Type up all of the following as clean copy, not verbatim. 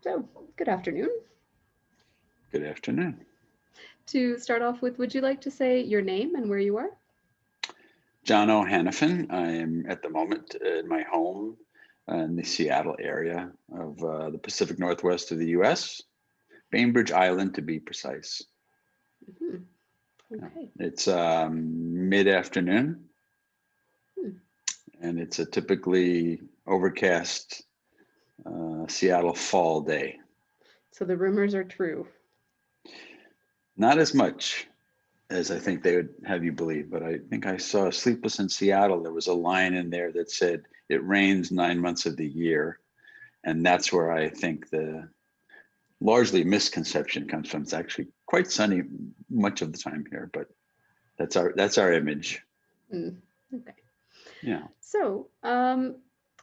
So, good afternoon. Good afternoon. To start off with, would you like to say your name and where you are? Jonno Hanafin. I am at the moment in my home in the Seattle area of the Pacific Northwest of the US, Bainbridge Island to be precise. Hmm. Okay. It's mid-afternoon Hmm. and it's a typically overcast Seattle fall day. So the rumors are true. Not as much as I think they would have you believe, but I think I saw Sleepless in Seattle. There was a line in there that said, it rains 9 months of the year. And that's where I think the largely misconception comes from. It's actually quite sunny much of the time here, but that's our image. Mm. Okay. Yeah. So,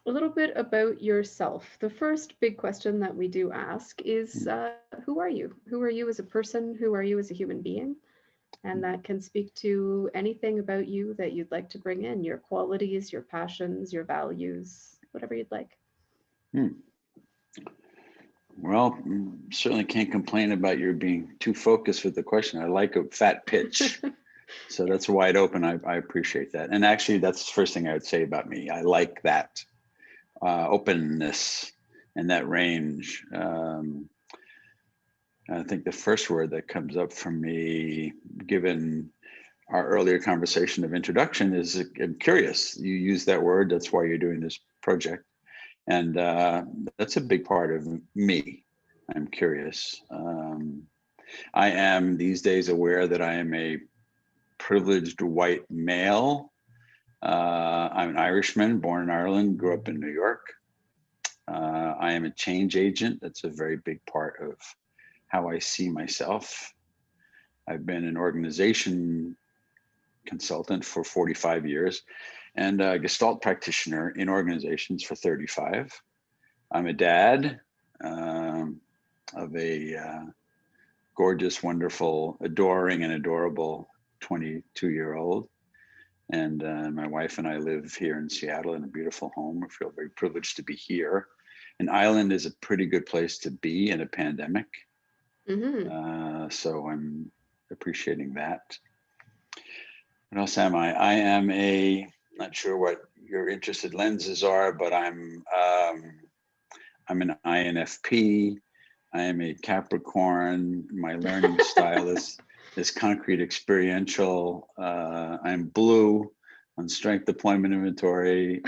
a little bit about yourself. The first big question that we do ask is who are you? Who are you as a person? Who are you as a human being? And that can speak to anything about you that you'd like to bring in, your qualities, your passions, your values, whatever you'd like. Hmm. Well, certainly can't complain about your being too focused with the question. I like a fat pitch. So that's wide open. I appreciate that. And actually, that's the first thing I would say about me. I like that openness and that range. I think the first word that comes up for me, given our earlier conversation of introduction, is I'm curious. You use that word. That's why you're doing this project. And that's a big part of me. I'm curious. I am these days aware that I am a privileged white male. I'm an Irishman, born in Ireland, grew up in New York. I am a change agent. That's a very big part of how I see myself. I've been an organization consultant for 45 years and a Gestalt practitioner in organizations for 35. I'm a dad of a gorgeous, wonderful, adoring, and adorable 22-year-old. And my wife and I live here in Seattle in a beautiful home. I feel very privileged to be here. An island is a pretty good place to be in a pandemic. So I'm appreciating that. What else am I? I am not sure what your interested lenses are, but I'm an INFP. I am a Capricorn. My learning style is concrete experiential. I'm blue on strength deployment inventory.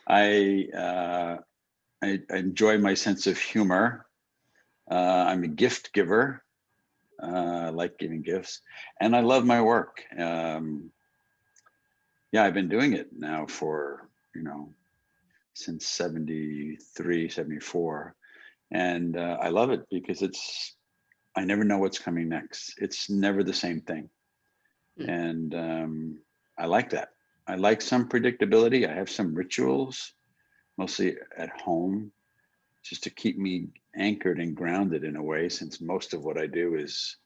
I enjoy my sense of humor. I'm a gift giver. I like giving gifts, and I love my work. Yeah, I've been doing it now for, since 73, 74. And I love it because I never know what's coming next. It's never the same thing. And I like that. I like some predictability. I have some rituals, mostly at home, just to keep me anchored and grounded in a way, since most of what I do is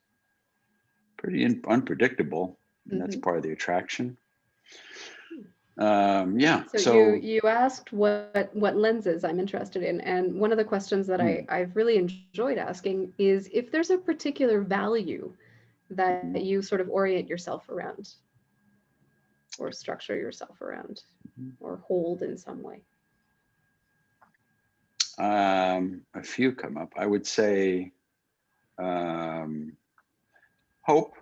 pretty unpredictable. And that's part of the attraction. Yeah. So So you asked what lenses I'm interested in, and one of the questions that I've really enjoyed asking is if there's a particular value that you sort of orient yourself around, or structure yourself around, or hold in some way. a few come up. I would say hope.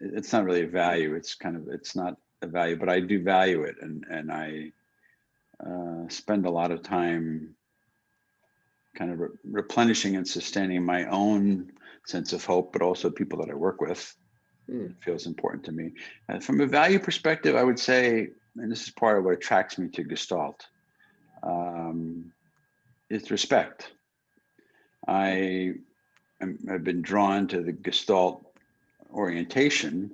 It's not really a value. It's not a value, but I do value it, and I spend a lot of time kind of replenishing and sustaining my own sense of hope, but also people that I work with. It feels important to me. From a value perspective, I would say, and this is part of what attracts me to Gestalt, is respect. I've been drawn to the Gestalt orientation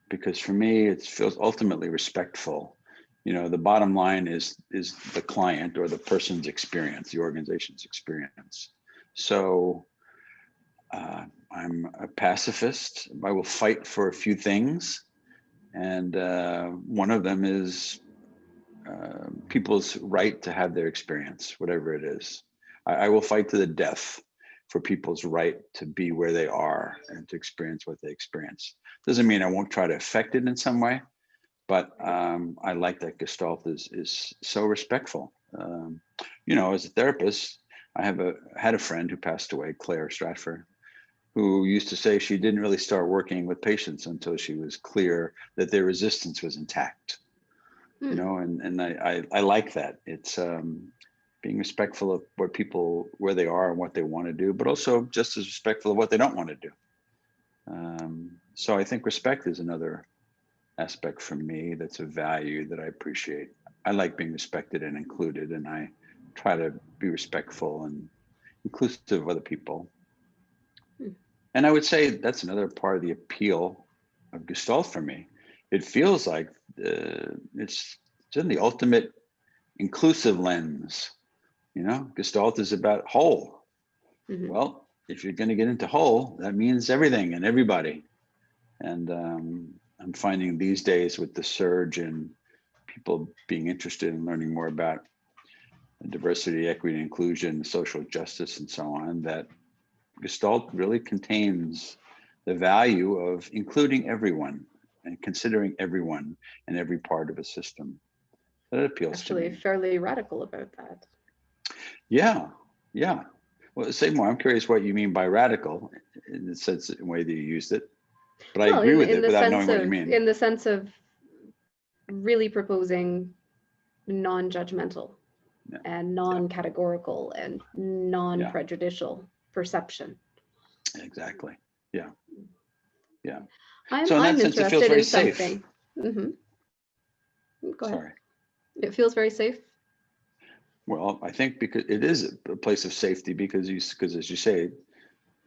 because for me, it feels ultimately respectful. The bottom line is the client or the person's experience, the organization's experience. So I'm a pacifist. I will fight for a few things, and one of them is people's right to have their experience, whatever it is. I will fight to the death for people's right to be where they are and to experience what they experience. Doesn't mean I won't try to affect it in some way, but I like that Gestalt is so respectful. As a therapist, I had a friend who passed away, Claire Stratford, who used to say she didn't really start working with patients until she was clear that their resistance was intact. And I like that. It's being respectful of where they are and what they want to do, but also just as respectful of what they don't want to do. So I think respect is another aspect for me that's a value that I appreciate. I like being respected and included, and I try to be respectful and inclusive of other people. And I would say that's another part of the appeal of Gestalt for me. It feels like it's in the ultimate inclusive lens. Gestalt is about whole. Well, if you're going to get into whole, that means everything and everybody. And I'm finding these days with the surge in people being interested in learning more about diversity, equity, inclusion, social justice, and so on, that Gestalt really contains the value of including everyone and considering everyone in every part of a system. That appeals to me. Actually, fairly radical about that. Yeah. Well, say more. I'm curious what you mean by radical in the sense, in the way that you used it. But I agree with it without knowing what you mean. In the sense of really proposing non-judgmental and non-categorical and non-prejudicial perception. Exactly. Yeah. I'm so in that sense, it feels very safe. Go ahead. Sorry. It feels very safe. Well, I think because it is a place of safety because as you say,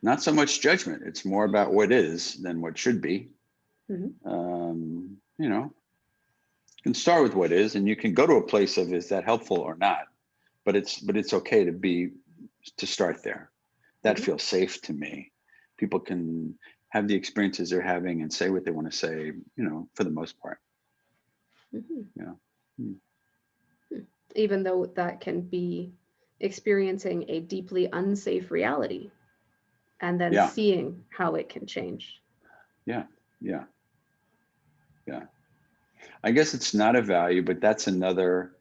not so much judgment. It's more about what is than what should be. You can start with what is, and you can go to a place of is that helpful or not. But it's okay to start there. That feels safe to me. People can have the experiences they're having and say what they want to say, for the most part. Even though that can be experiencing a deeply unsafe reality and then seeing how it can change. Yeah. I guess it's not a value, but that's another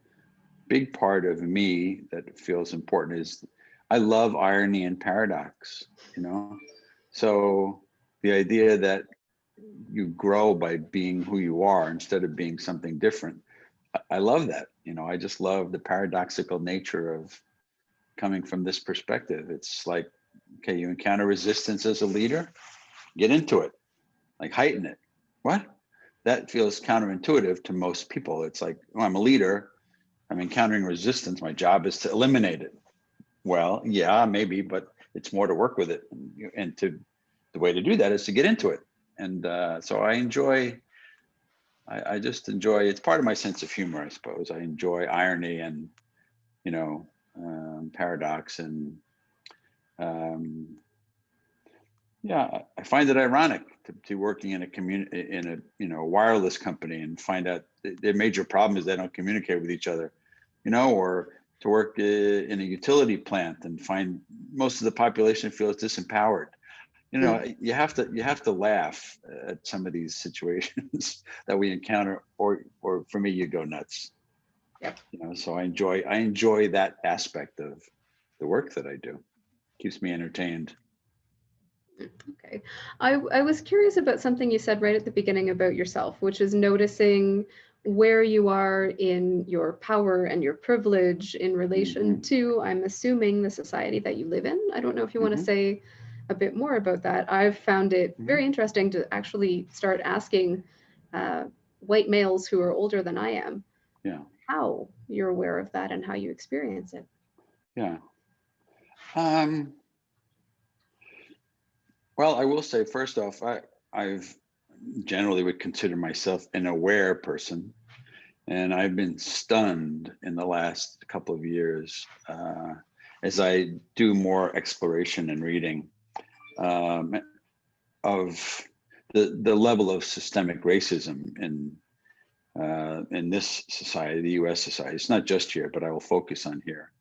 big part of me that feels important is I love irony and paradox, So the idea that you grow by being who you are instead of being something different. I love that. I just love the paradoxical nature of coming from this perspective. It's like, okay, you encounter resistance as a leader, get into it, like heighten it. What? That feels counterintuitive to most people. It's like, oh, I'm a leader, I'm encountering resistance. My job is to eliminate it. Well, yeah, maybe, but it's more to work with it. And the way to do that is to get into it. And so I just enjoy, it's part of my sense of humor, I suppose. I enjoy irony and, paradox. And I find it ironic to be working in a wireless company and find out their major problem is they don't communicate with each other, or to work in a utility plant and find most of the population feels disempowered. You have to laugh at some of these situations that we encounter, or for me, you go nuts. Yep. So I enjoy that aspect of the work that I do. Keeps me entertained. Okay. I was curious about something you said right at the beginning about yourself, which is noticing where you are in your power and your privilege in relation to, I'm assuming, the society that you live in. I don't know if you want to say a bit more about that. I've found it very interesting to actually start asking white males who are older than I am how you're aware of that and how you experience it. Yeah. Well, I will say, first off, I've generally would consider myself an aware person. And I've been stunned in the last couple of years as I do more exploration and reading of the level of systemic racism in this society, the U.S. society. It's not just here, but I will focus on here.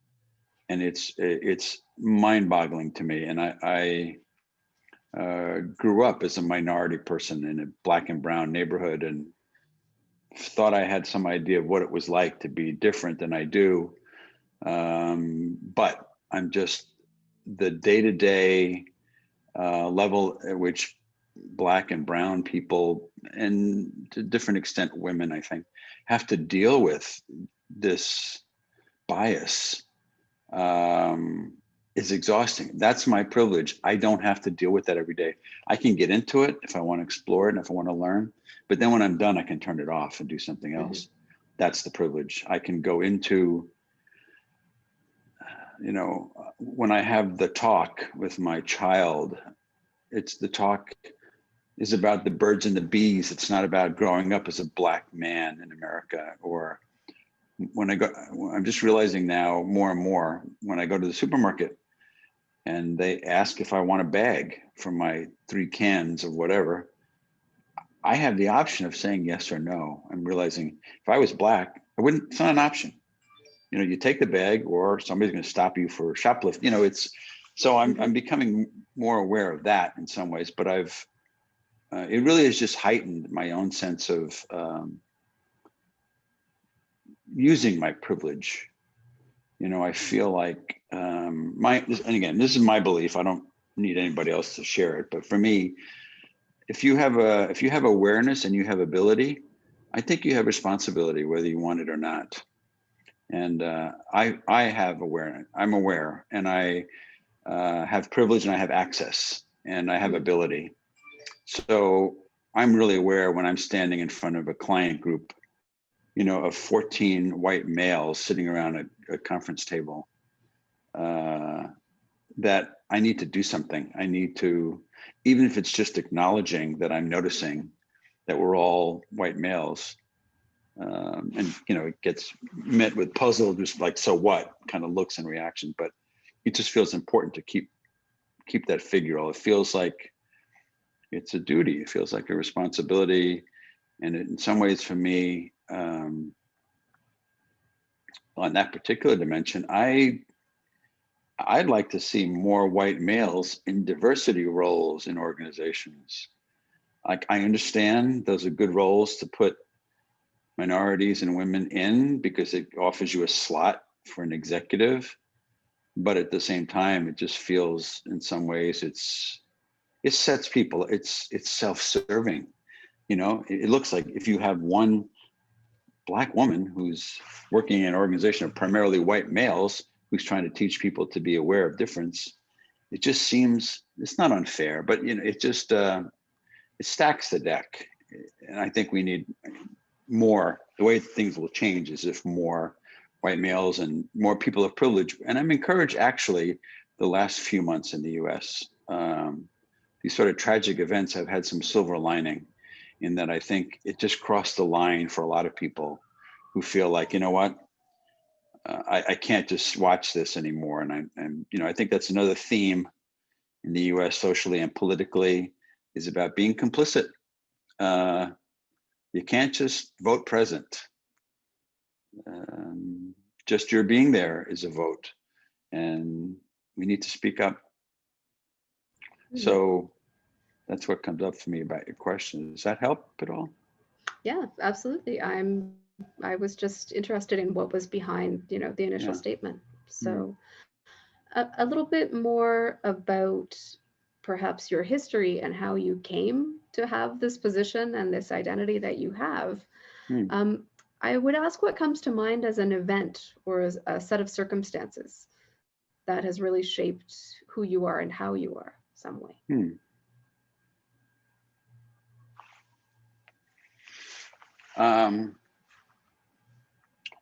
and it's mind-boggling to me. And I grew up as a minority person in a black and brown neighborhood, and thought I had some idea of what it was like to be different than I do. But I'm just the day-to-day level at which black and brown people, and to a different extent women, I think, have to deal with this bias is exhausting. That's my privilege. I don't have to deal with that every day. I can get into it if I want to explore it and if I want to learn, but then when I'm done, I can turn it off and do something else. That's the privilege. I can go into, when I have the talk with my child, the talk is about the birds and the bees. It's not about growing up as a black man in America. Or I'm just realizing now more and more when I go to the supermarket and they ask if I want a bag for my 3 cans of whatever, I have the option of saying yes or no. I'm realizing if I was black, it's not an option. You take the bag or somebody's going to stop you for shoplifting. I'm becoming more aware of that in some ways, but it really has just heightened my own sense of using my privilege. I feel like and again, this is my belief. I don't need anybody else to share it, but for me, if you have awareness and you have ability, I think you have responsibility, whether you want it or not. And I have awareness. I'm aware, and I have privilege, and I have access, and I have ability. So I'm really aware when I'm standing in front of a client group, of 14 white males sitting around a conference table, that I need to do something. I need to, even if it's just acknowledging that I'm noticing that we're all white males. And it gets met with puzzle, just like, so what kind of looks and reaction, but it just feels important to keep that figure. It feels like it's a duty. It feels like a responsibility. And in some ways for me, on that particular dimension, I'd like to see more white males in diversity roles in organizations. Like, I understand those are good roles to put minorities and women in because it offers you a slot for an executive, but at the same time, it just feels in some ways it sets people, it's self-serving. It looks like if you have one black woman who's working in an organization of primarily white males who's trying to teach people to be aware of difference, it just seems, it's not unfair, but it just it stacks the deck. And I think we need more. The way things will change is if more white males and more people of privilege, and I'm encouraged actually the last few months in the US, these sort of tragic events have had some silver lining, in that I think it just crossed the line for a lot of people who feel like, you know what, I can't just watch this anymore. And I think that's another theme in the US socially and politically, is about being complicit. You can't just vote present. Just your being there is a vote, and we need to speak up. So that's what comes up for me about your question. Does that help at all? Yeah, absolutely. I was just interested in what was behind, the initial statement. So a little bit more about perhaps your history and how you came to have this position and this identity that you have. I would ask what comes to mind as an event or as a set of circumstances that has really shaped who you are and how you are some way.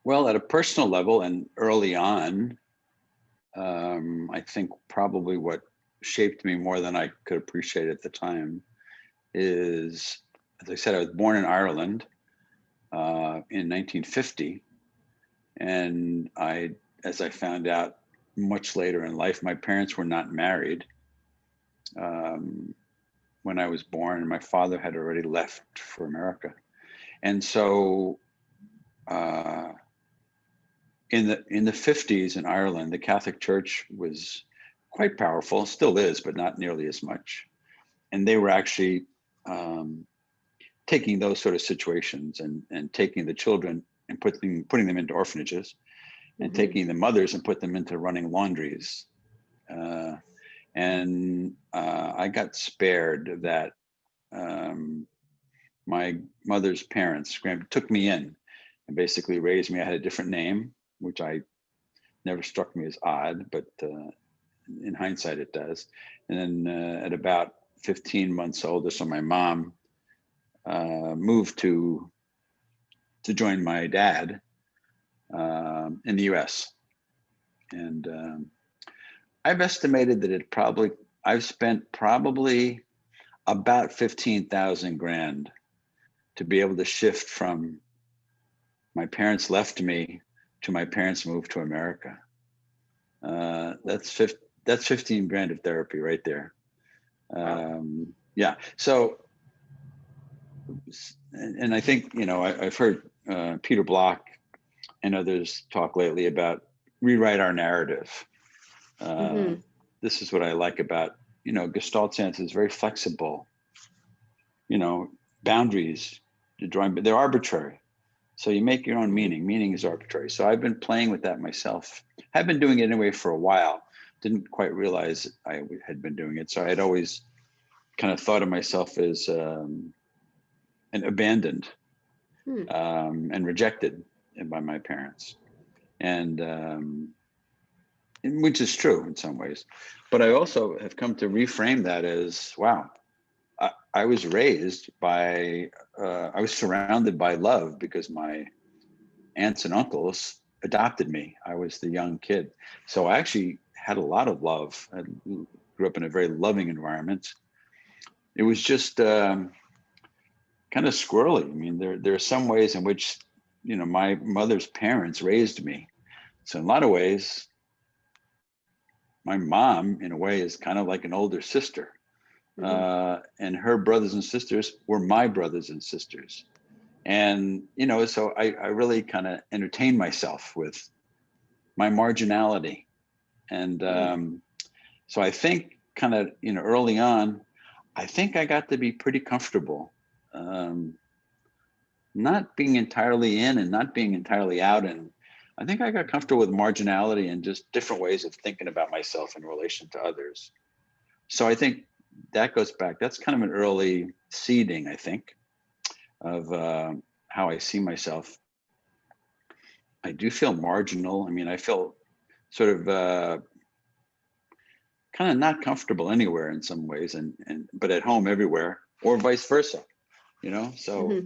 Well, at a personal level and early on, I think probably what shaped me more than I could appreciate at the time is, as I said, I was born in Ireland in 1950. And as I found out much later in life, my parents were not married when I was born, and my father had already left for America. And so in the 50s in Ireland, the Catholic Church was quite powerful, still is, but not nearly as much. And they were actually taking those sort of situations and taking the children and putting them into orphanages, and taking the mothers and put them into running laundries. I got spared that. My mother's parents took me in and basically raised me. I had a different name, which I never struck me as odd, but in hindsight it does. And then at about 15 months old or so, my mom moved to join my dad in the US. And I've estimated that I've spent probably about 15,000 grand to be able to shift from my parents left me to my parents moved to America. That's 15 grand of therapy right there. Yeah. So, and I think, I've heard Peter Block and others talk lately about rewrite our narrative. This is what I like about, Gestalt science is very flexible. Boundaries, they're arbitrary. So you make your own meaning. Meaning is arbitrary. So I've been playing with that myself. I've been doing it anyway for a while. Didn't quite realize I had been doing it. So I had always kind of thought of myself as an abandoned and rejected by my parents, and which is true in some ways. But I also have come to reframe that as, wow, I was raised by, I was surrounded by love because my aunts and uncles adopted me. I was the young kid. So I actually had a lot of love. I grew up in a very loving environment. It was just kind of squirrely. I mean, there are some ways in which, my mother's parents raised me. So in a lot of ways, my mom, in a way, is kind of like an older sister. And her brothers and sisters were my brothers and sisters. And, so I really kind of entertained myself with my marginality. And so I think kind of, early on, I think I got to be pretty comfortable, not being entirely in and not being entirely out. And I think I got comfortable with marginality and just different ways of thinking about myself in relation to others. So I think that goes back. That's kind of an early seeding, I think, of how I see myself. I do feel marginal. I mean, I feel sort of kind of not comfortable anywhere in some ways, but at home everywhere, or vice versa. So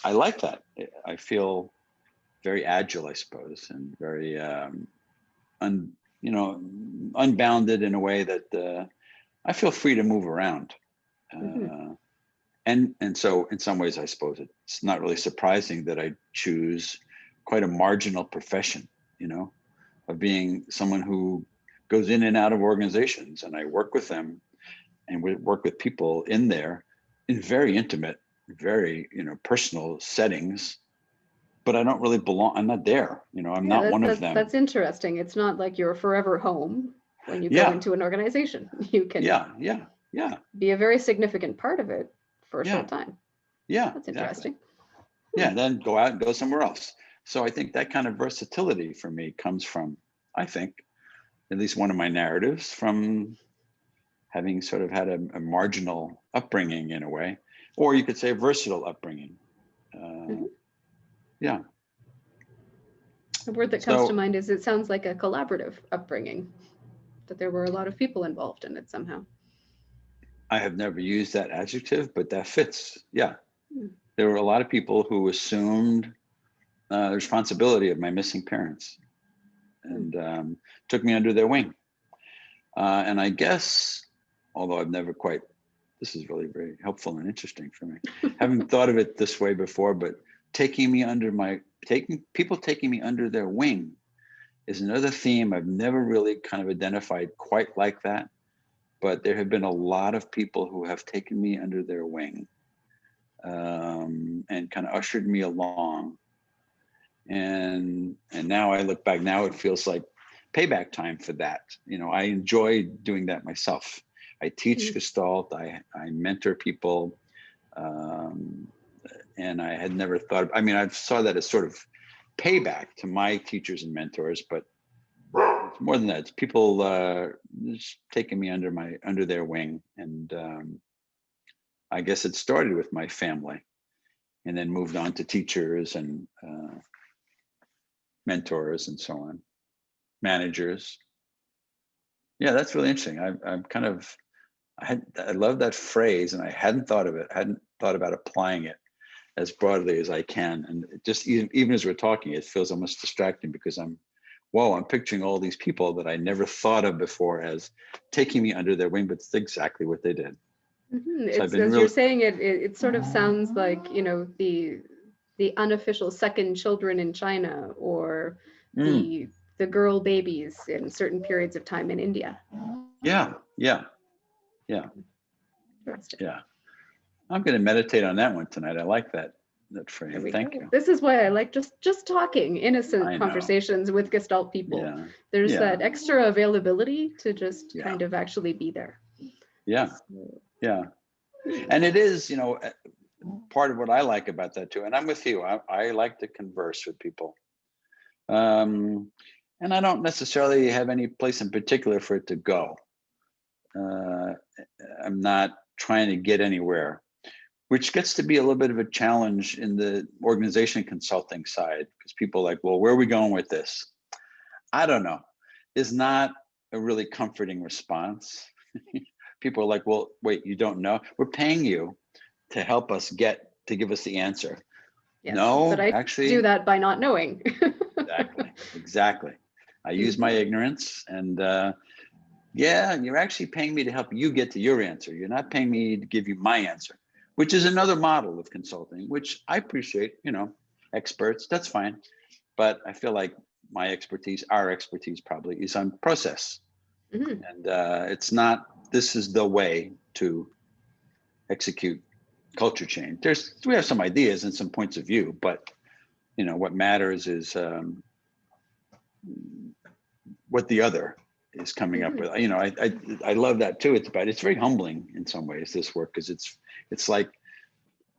I like that. I feel very agile, I suppose, and very unbounded in a way that I feel free to move around. And so in some ways, I suppose it's not really surprising that I choose quite a marginal profession, of being someone who goes in and out of organizations, and I work with them and we work with people in there in very intimate, very, personal settings, but I don't really belong. I'm not there, I'm not one of them. That's interesting. It's not like you're forever home when you go into an organization. You can be a very significant part of it for a short time. Yeah. That's interesting. Yeah. And then go out and go somewhere else. So I think that kind of versatility for me comes from, I think, at least one of my narratives, from having sort of had a marginal upbringing in a way, or you could say a versatile upbringing. Yeah. The word that comes to mind is, it sounds like a collaborative upbringing, that there were a lot of people involved in it somehow. I have never used that adjective, but that fits. Yeah. There were a lot of people who assumed the responsibility of my missing parents and took me under their wing. And I guess, although I've never quite, this is really very helpful and interesting for me. Haven't thought of it this way before, but taking me under their wing is another theme I've never really kind of identified quite like that. But there have been a lot of people who have taken me under their wing and kind of ushered me along. And now I look back, now it feels like payback time for that. You know, I enjoy doing that myself. I teach Gestalt, I mentor people, and I had never thought, I mean, I saw that as sort of payback to my teachers and mentors, but it's more than that. It's people just taking me under their wing. And I guess it started with my family and then moved on to teachers and mentors and so on, managers. Yeah, that's really interesting. I'm kind of, I love that phrase, and I hadn't thought of it, hadn't thought about applying it as broadly as I can. And it just even as we're talking, it feels almost distracting because I'm picturing all these people that I never thought of before as taking me under their wing, but it's exactly what they did. So It's, as you're saying it, it sort of sounds like, you know, the unofficial second children in China, or the girl babies in certain periods of time in India. Yeah. I'm going to meditate on that one tonight. I like that frame. Thank you. This is why I like just talking, innocent conversations with Gestalt people. Yeah. There's that extra availability to just kind of actually be there. Yeah. Yeah. And it is, you know, part of what I like about that too. And I'm with you. I like to converse with people. And I don't necessarily have any place in particular for it to go. I'm not trying to get anywhere, which gets to be a little bit of a challenge in the organization consulting side, because people are like, well, where are we going with this? I don't know. Is not a really comforting response. People are like, well, wait, you don't know? We're paying you to help us give us the answer. Yes, no, but I actually do that by not knowing. Exactly. I use my ignorance, and yeah, you're actually paying me to help you get to your answer. You're not paying me to give you my answer, which is another model of consulting, which I appreciate, you know, experts, that's fine. But I feel like my expertise, our expertise probably is on process. And it's not, this is the way to execute culture change. We have some ideas and some points of view, but you know, what matters is what the other is coming up with. You know, I love that too. It's very humbling in some ways, this work, because it's like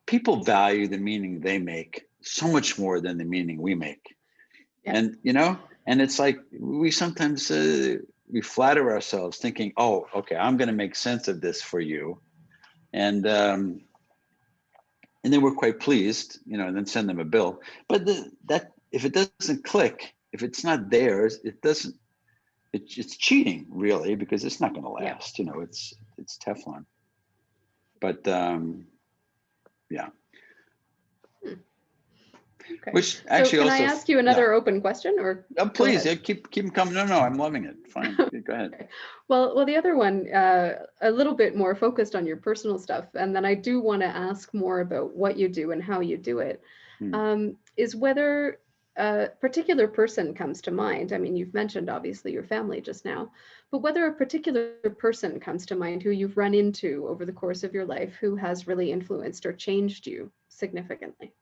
people value the meaning they make so much more than the meaning we make. And you know, and it's like we sometimes we flatter ourselves thinking, oh, okay, I'm going to make sense of this for you, and then we're quite pleased, you know, and then send them a bill. But that if it doesn't click, if it's not theirs, it's cheating, really, because it's not going to last. You know, it's Teflon. But yeah. Okay. Which actually so can also, I ask you another open question, or? Oh, please, keep them coming. No, I'm loving it. Fine, go ahead. Okay. Well, the other one, a little bit more focused on your personal stuff, and then I do want to ask more about what you do and how you do it. Is whether a particular person comes to mind. I mean, you've mentioned obviously your family just now, but whether a particular person comes to mind who you've run into over the course of your life who has really influenced or changed you significantly.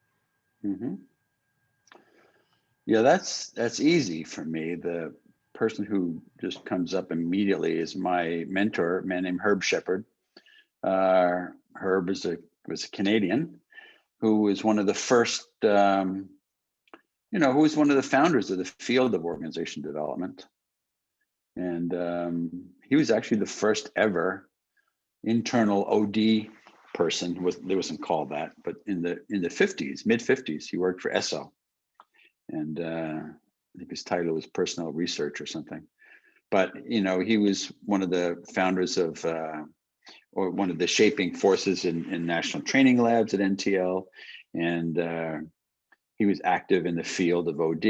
Yeah, that's easy for me. The person who just comes up immediately is my mentor, a man named Herb Shepard. Herb was a Canadian who was one of the first, who was one of the founders of the field of organization development. And he was actually the first ever internal OD person. There wasn't called that, but in the 50s, mid 50s, he worked for ESSO. And I think his title was personnel research or something. But, you know, he was one of the founders of, or one of the shaping forces in national training labs at NTL. And he was active in the field of OD.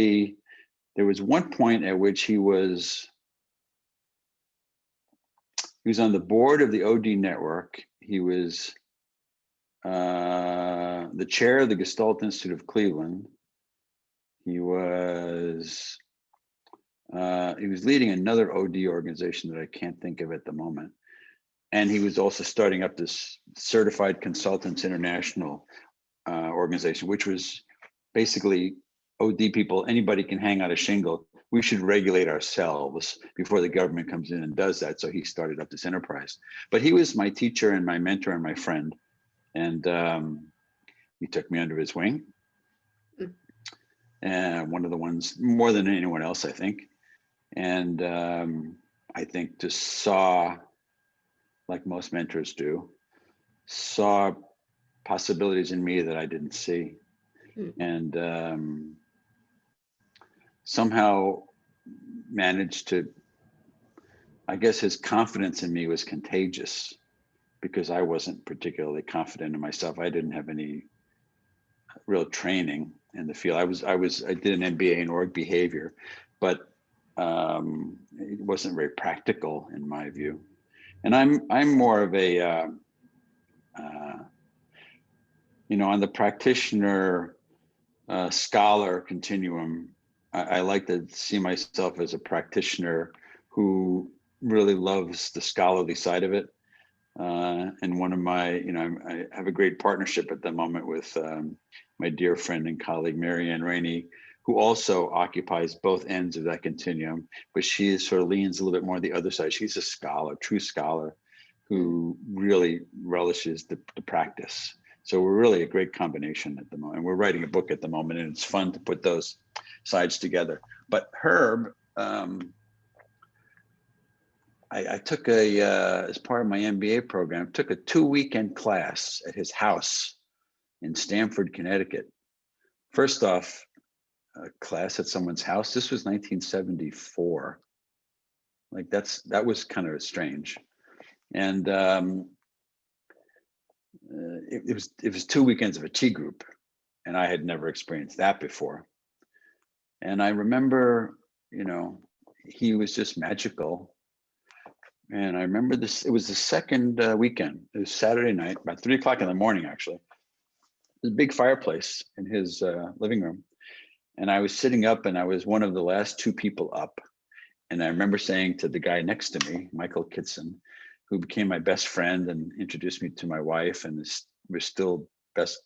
There was one point at which he was on the board of the OD network. He was the chair of the Gestalt Institute of Cleveland. He was leading another OD organization that I can't think of at the moment. And he was also starting up this Certified Consultants International organization, which was basically OD people, anybody can hang out a shingle. We should regulate ourselves before the government comes in and does that. So he started up this enterprise. But he was my teacher and my mentor and my friend. And he took me under his wing. And one of the ones more than anyone else, I think. And I think just saw, like most mentors do, saw possibilities in me that I didn't see. And somehow managed to, I guess his confidence in me was contagious because I wasn't particularly confident in myself. I didn't have any real training in the field. I did an MBA in org behavior, but it wasn't very practical in my view. And I'm more of a, on the practitioner scholar continuum. I like to see myself as a practitioner who really loves the scholarly side of it. And one of my, I have a great partnership at the moment with my dear friend and colleague, Marianne Rainey, who also occupies both ends of that continuum, but she sort of leans a little bit more on the other side. She's a scholar, true scholar, who really relishes the practice. So we're really a great combination at the moment. We're writing a book at the moment, and it's fun to put those sides together. But Herb, I took as part of my MBA program, took a 2-weekend class at his house in Stamford, Connecticut. First off, a class at someone's house. This was 1974. Like that was kind of strange. And it was 2 weekends of a tea group, and I had never experienced that before. And I remember, he was just magical. And I remember this, it was the second weekend. It was Saturday night, about 3 o'clock in the morning, actually. There's a big fireplace in his living room. And I was sitting up, and I was one of the last 2 people up. And I remember saying to the guy next to me, Michael Kitson, who became my best friend and introduced me to my wife, and we're still best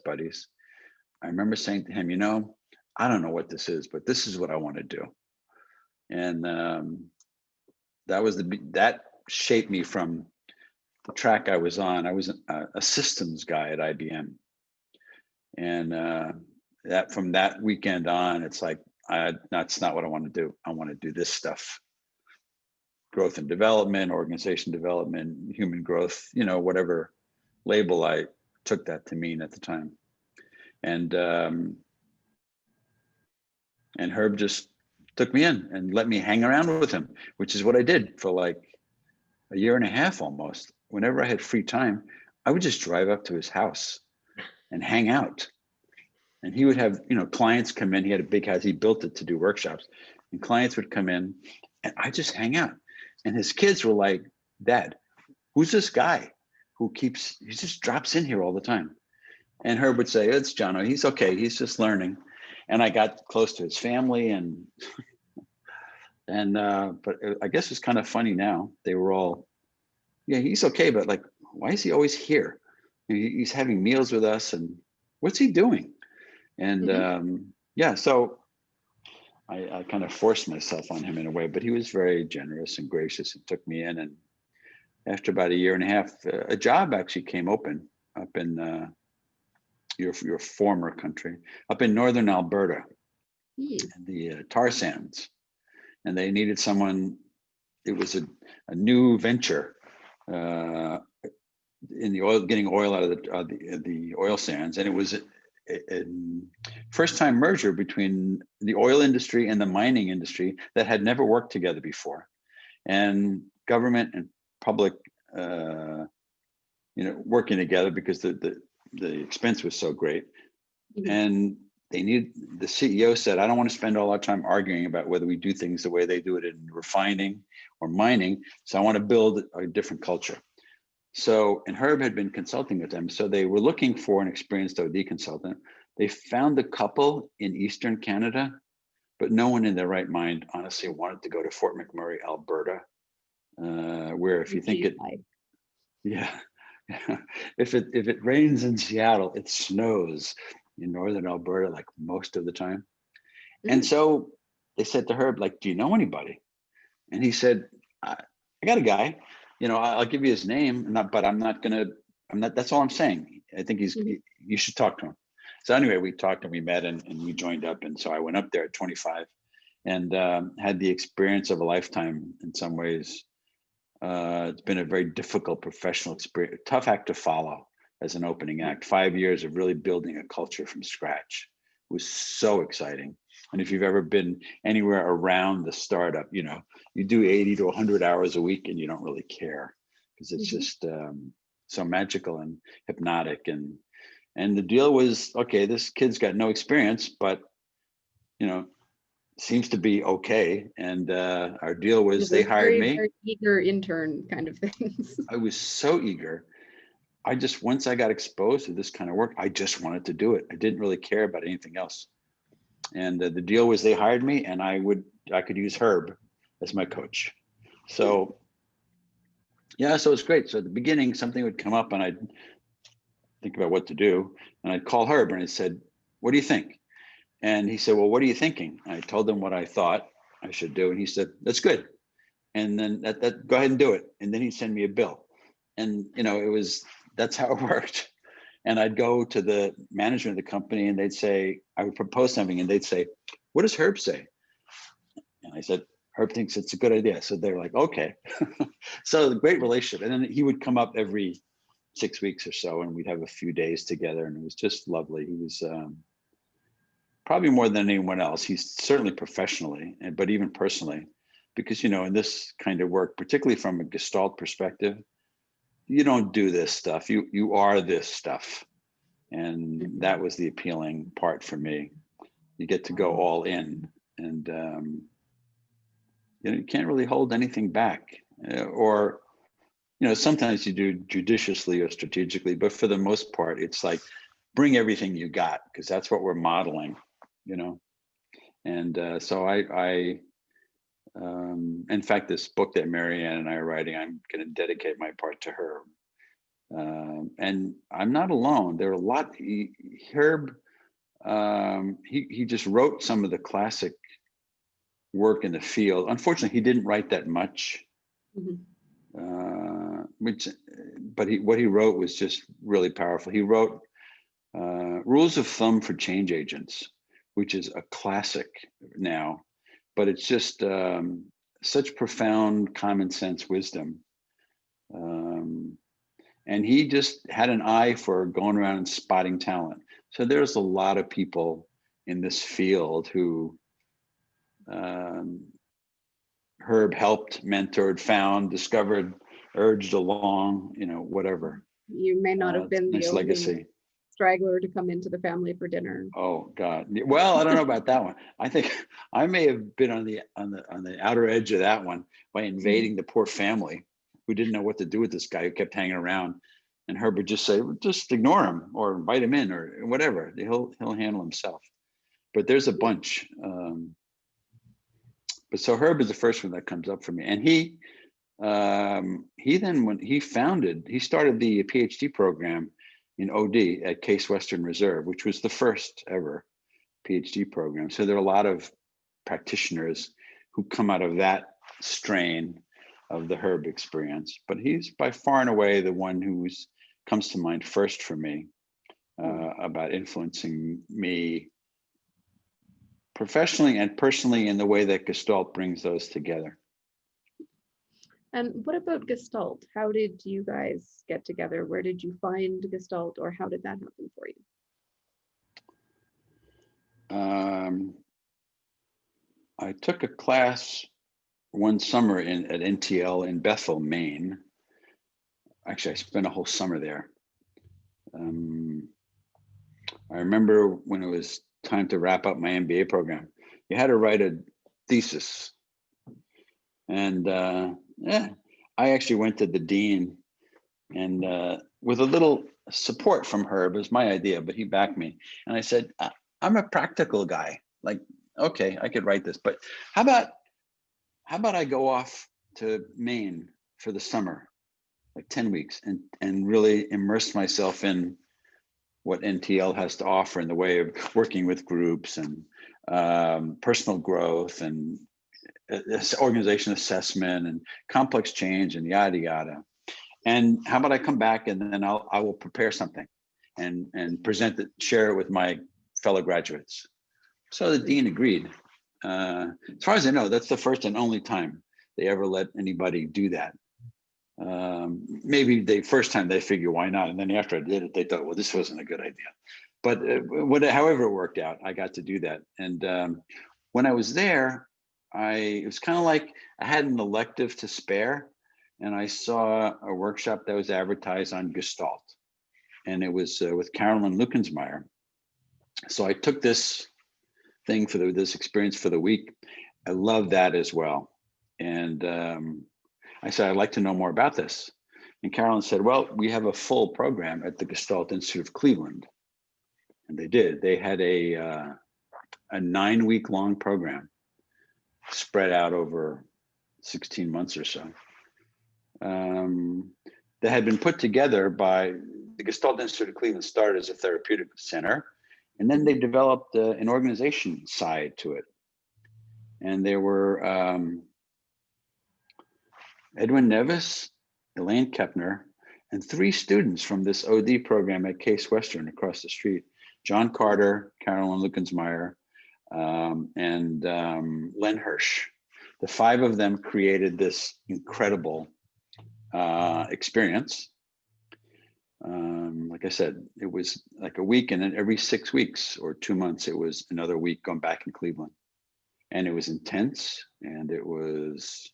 buddies. I remember saying to him, I don't know what this is, but this is what I want to do. And that shaped me from the track I was on. I was a systems guy at IBM. And that from that weekend on, it's like, that's not what I want to do. I want to do this stuff. Growth and development, organization development, human growth, whatever label I took that to mean at the time. And Herb just took me in and let me hang around with him, which is what I did for like a year and a half almost. Whenever I had free time, I would just drive up to his house and hang out. And he would have, clients come in. He had a big house. He built it to do workshops, and clients would come in, and I just hang out. And his kids were like, "Dad, who's this guy who he just drops in here all the time?" And Herb would say, "It's Jonno. He's okay. He's just learning." And I got close to his family, and but I guess it's kind of funny now. They were all, "Yeah, he's okay, but like, why is he always here? He's having meals with us, and what's he doing?" And so I kind of forced myself on him in a way, but he was very generous and gracious and took me in. And after about a year and a half, a job actually came open up in your former country, up in northern Alberta, the tar sands, and they needed someone. It was a new venture in the oil, getting oil out of the oil sands, and it was a first-time merger between the oil industry and the mining industry that had never worked together before, and government and public, working together because the expense was so great. And the CEO said, "I don't want to spend all our time arguing about whether we do things the way they do it in refining or mining. So I want to build a different culture." So, and Herb had been consulting with them. So they were looking for an experienced OD consultant. They found a couple in Eastern Canada, but no one in their right mind honestly wanted to go to Fort McMurray, Alberta, where if you think it, yeah, if it rains in Seattle, it snows in northern Alberta like most of the time. And so they said to Herb, like, do you know anybody? And he said, I got a guy, I'll give you his name, but I'm not, that's all I'm saying. I think you should talk to him. So anyway, we talked and we met and we joined up. And so I went up there at 25 and had the experience of a lifetime in some ways. It's been a very difficult professional experience, tough act to follow as an opening act. 5 years of really building a culture from scratch was so exciting. And if you've ever been anywhere around the startup, you do 80 to 100 hours a week and you don't really care because it's just so magical and hypnotic. And the deal was, okay, this kid's got no experience, but, seems to be okay. And our deal was they hired me. Very eager intern kind of things. I was so eager. Once I got exposed to this kind of work, I just wanted to do it. I didn't really care about anything else. And the deal was they hired me and I could use Herb as my coach. So yeah, so it's great. So at the beginning, something would come up and I'd think about what to do. And I'd call Herb and I said, what do you think? And he said, well, what are you thinking? I told him what I thought I should do. And he said, that's good. And then that go ahead and do it. And then he'd send me a bill. And, that's how it worked. And I'd go to the management of the company and they'd say, I would propose something and they'd say, what does Herb say? And I said, Herb thinks it's a good idea. So they're like, okay. So the great relationship. And then he would come up every 6 weeks or so and we'd have a few days together and it was just lovely. He was probably more than anyone else. He's certainly professionally, but even personally, because, in this kind of work, particularly from a Gestalt perspective, you don't do this stuff. You are this stuff. And that was the appealing part for me. You get to go all in and you can't really hold anything back or, sometimes you do judiciously or strategically, but for the most part, it's like, bring everything you got because that's what we're modeling, And so I in fact, this book that Marianne and I are writing, I'm going to dedicate my part to her. And I'm not alone. There are a lot. Herb, he just wrote some of the classic work in the field. Unfortunately, he didn't write that much. But what he wrote was just really powerful. He wrote Rules of Thumb for Change Agents, which is a classic now, but it's just such profound common sense wisdom. And he just had an eye for going around and spotting talent. So there's a lot of people in this field who Herb helped, mentored, found, discovered, urged along, whatever. You may not have been nice the legacy. only straggler to come into the family for dinner. Oh God. Well, I don't know about that one. I think I may have been on the outer edge of that one by invading the poor family who didn't know what to do with this guy who kept hanging around. And Herb would just say, just ignore him or invite him in or whatever. He'll handle himself. But there's a bunch. But so Herb is the first one that comes up for me. And he then, when he started the PhD program in OD at Case Western Reserve, which was the first ever PhD program. So there are a lot of practitioners who come out of that strain of the Herb experience. But he's by far and away the one who comes to mind first for me about influencing me professionally and personally in the way that Gestalt brings those together. And what about Gestalt? How did you guys get together? Where did you find Gestalt, or how did that happen for you? I took a class one summer at NTL in Bethel, Maine. Actually, I spent a whole summer there. I remember when it was time to wrap up my MBA program, you had to write a thesis. And I actually went to the dean and with a little support from Herb, it was my idea, but he backed me. And I said, I'm a practical guy. Like, okay, I could write this, but how about I go off to Maine for the summer, like 10 weeks and really immerse myself in what NTL has to offer in the way of working with groups and personal growth and organization assessment and complex change and yada yada. And how about I come back and then I will prepare something and present it, share it with my fellow graduates. So the dean agreed. As far as I know, that's the first and only time they ever let anybody do that. Maybe the first time they figure why not, and then after I did it, they thought, well, this wasn't a good idea. But however it worked out, I got to do that. And when I was there, it was kind of like I had an elective to spare, and I saw a workshop that was advertised on Gestalt, and it was with Carolyn Lukensmeyer. So I took this thing for this experience for the week. I love that as well. And I said, I'd like to know more about this. And Carolyn said, well, we have a full program at the Gestalt Institute of Cleveland. And they did. They had a 9-week-long program spread out over 16 months or so. That had been put together by the Gestalt Institute of Cleveland. Started as a therapeutic center, and then they developed an organization side to it. And there were Edwin Nevis, Elaine Kepner, and 3 students from this OD program at Case Western across the street, John Carter, Carolyn Lukensmeyer, and Len Hirsch. The 5 of them created this incredible experience. Like I said, it was like a week, and then every 6 weeks or 2 months, it was another week going back in Cleveland. And it was intense, and it was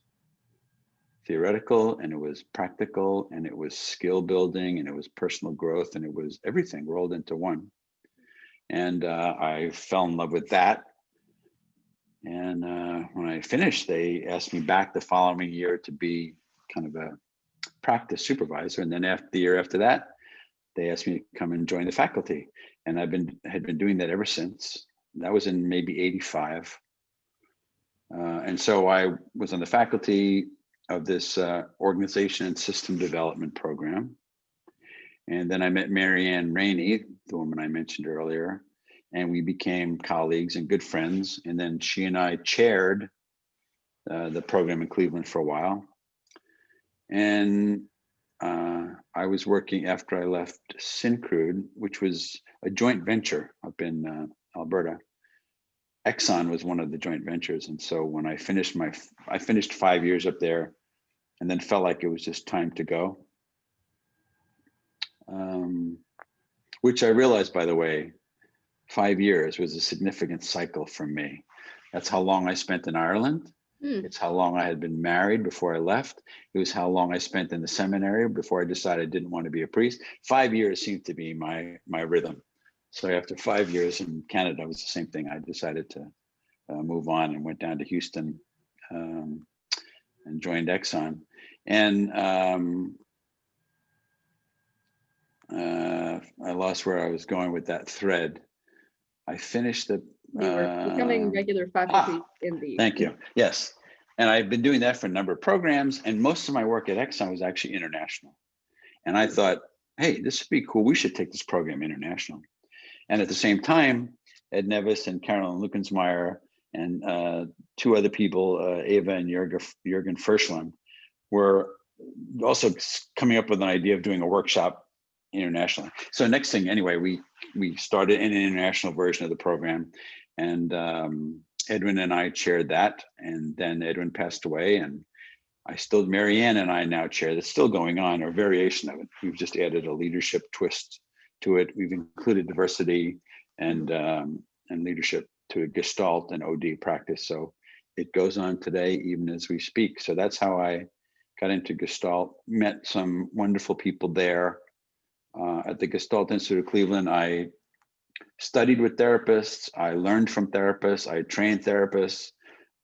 theoretical, and it was practical, and it was skill building, and it was personal growth, and it was everything rolled into one. And I fell in love with that. And when I finished, they asked me back the following year to be kind of a practice supervisor. And then after the year after that, they asked me to come and join the faculty. And had been doing that ever since. That was in maybe 85. And so I was on the faculty of this organization and system development program. And then I met Marianne Rainey, the woman I mentioned earlier, and we became colleagues and good friends. And then she and I chaired the program in Cleveland for a while. And I was working after I left Syncrude, which was a joint venture up in Alberta. Exxon was one of the joint ventures. And so when I finished I finished 5 years up there, and then felt like it was just time to go. Which I realized, by the way, 5 years was a significant cycle for me. That's how long I spent in Ireland. It's how long I had been married before I left. It was how long I spent in the seminary before I decided I didn't want to be a priest. 5 years seemed to be my rhythm. So after 5 years in Canada, it was the same thing. I decided to move on and went down to Houston and joined Exxon. And I lost where I was going with that thread. I finished the. You were becoming regular faculty in the. Thank you. Yes. And I've been doing that for a number of programs, and most of my work at Exxon was actually international. And I thought, hey, this would be cool. We should take this program international. And at the same time, Ed Nevis and Carolyn Lukensmeyer and 2 other people, Ava and Jürgen Ferschland, were also coming up with an idea of doing a workshop internationally. So next thing, anyway, we started an international version of the program, and Edwin and I chaired that, and then Edwin passed away, and Marianne and I now chair. That's still going on, or variation of it. We've just added a leadership twist to it. We've included diversity and leadership to a Gestalt and OD practice. So it goes on today, even as we speak. So that's how I got into Gestalt, met some wonderful people there. At the Gestalt Institute of Cleveland, I studied with therapists, I learned from therapists, I trained therapists,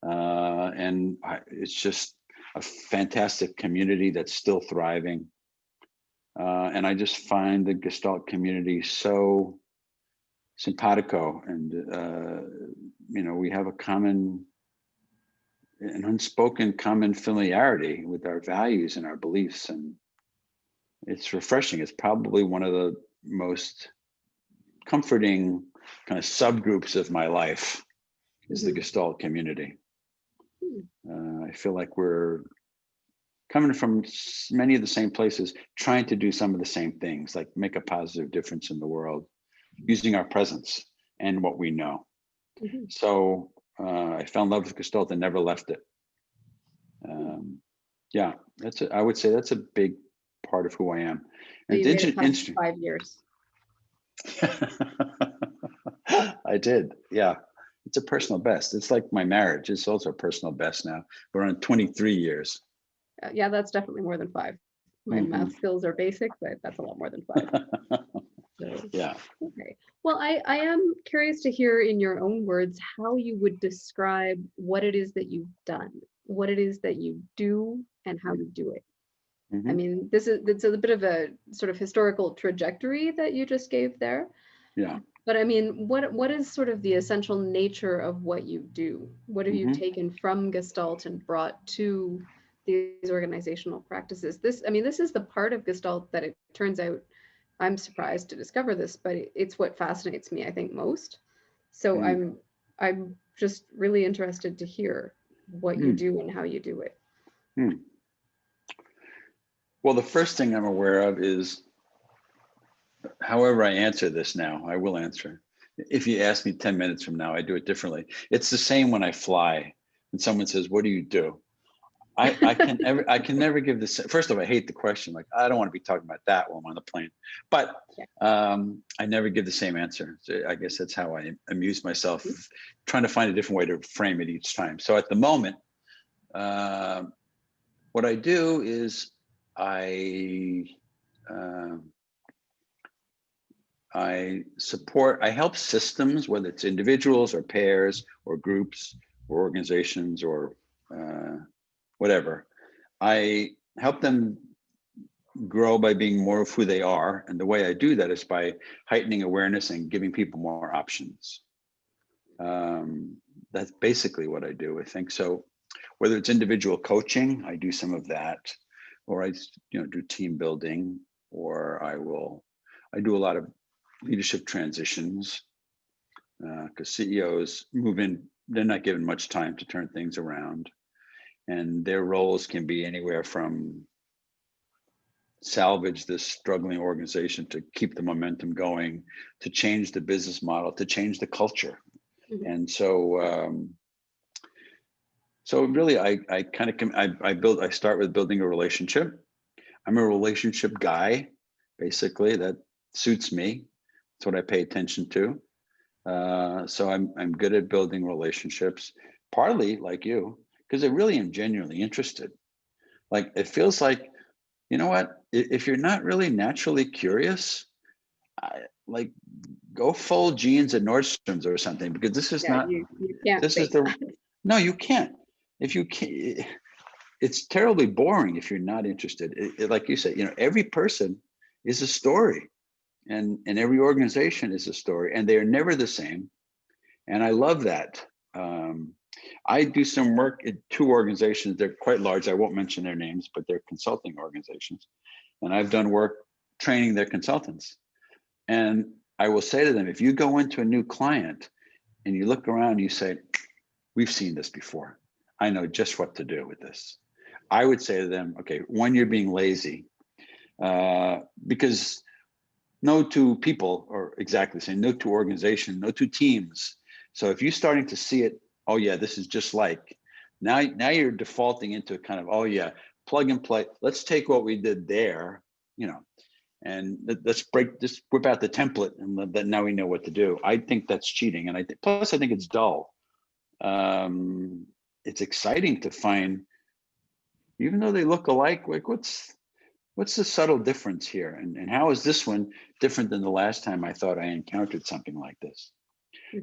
and it's just a fantastic community that's still thriving. And I just find the Gestalt community so simpatico, and we have an unspoken common familiarity with our values and our beliefs, and it's refreshing. It's probably one of the most comforting kind of subgroups of my life. is the Gestalt community. Hmm. I feel like we're coming from many of the same places, trying to do some of the same things, like make a positive difference in the world, using our presence and what we know. Mhm. So I fell in love with Gestalt and never left it. Yeah, I would say that's a big part of who I am. So And you made it past interesting. 5 years. I did, yeah. It's a personal best. It's like my marriage. It's also a personal best now. We're on 23 years. Yeah, that's definitely more than 5. My math skills are basic, but that's a lot more than 5. So, Yeah. okay. Well, I am curious to hear in your own words how you would describe what it is that you've done, what it is that you do, and how you do it. I mean, it's a bit of a sort of historical trajectory that you just gave there. Yeah. But I mean, what is sort of the essential nature of what you do? What have you taken from Gestalt and brought to these organizational practices? This is the part of Gestalt that it turns out, I'm surprised to discover this, but it's what fascinates me, I think, most. So I'm just really interested to hear what you do and how you do it. Well, the first thing I'm aware of is, however I answer this now, I will answer. If you ask me 10 minutes from now, I do it differently. It's the same when I fly. When someone says, "What do you do?" I can never give this. First of all, I hate the question. Like, I don't want to be talking about that while I'm on the plane. But I never give the same answer. So I guess that's how I amuse myself, trying to find a different way to frame it each time. So at the moment, what I do is I help systems, whether it's individuals or pairs or groups or organizations or whatever. I help them grow by being more of who they are. And the way I do that is by heightening awareness and giving people more options. That's basically what I do, I think. So whether it's individual coaching, I do some of that, or I do team building, or I do a lot of leadership transitions, because CEOs move in, they're not given much time to turn things around. And their roles can be anywhere from salvage this struggling organization, to keep the momentum going, to change the business model, to change the culture. And so really I start with building a relationship. I'm a relationship guy, basically. That suits me. That's what I pay attention to. So I'm good at building relationships, partly like you, because I really am genuinely interested. Like, it feels like, you know what, if you're not really naturally curious, like, go fold jeans at Nordstrom's or something, because this is not, you can't this is fake the, that. no, you can't. If you can't, it's terribly boring if you're not interested. Like you said, every person is a story, and every organization is a story, and they are never the same. And I love that. I do some work in 2 organizations. They're quite large. I won't mention their names, but they're consulting organizations. And I've done work training their consultants. And I will say to them, if you go into a new client and you look around and you say, "We've seen this before. I know just what to do with this." I would say to them, okay, one, you're being lazy, because no 2 people are exactly the same, no 2 organizations, no 2 teams. So if you're starting to see it, oh yeah, this is just like, now you're defaulting into kind of, oh yeah, plug and play. Let's take what we did there, and let's whip out the template, and that now we know what to do. I think that's cheating. And plus I think it's dull. It's exciting to find, even though they look alike, like, what's the subtle difference here? And how is this one different than the last time I thought I encountered something like this?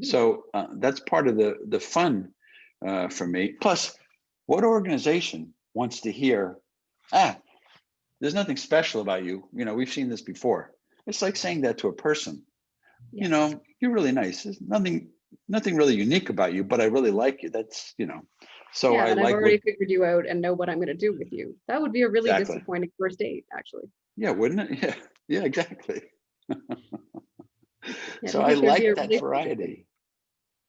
So that's part of the fun for me. Plus, what organization wants to hear, there's nothing special about you. We've seen this before. It's like saying that to a person. Yeah. You're really nice. There's nothing really unique about you, but I really like you. That's, so Yeah, I and I've like what, already figured you out and know what I'm going to do with you. That would be a really exactly. disappointing first date, actually. Yeah, wouldn't it? Yeah, yeah, exactly. Yeah, I So don't I think there'd be like a that relationship. variety.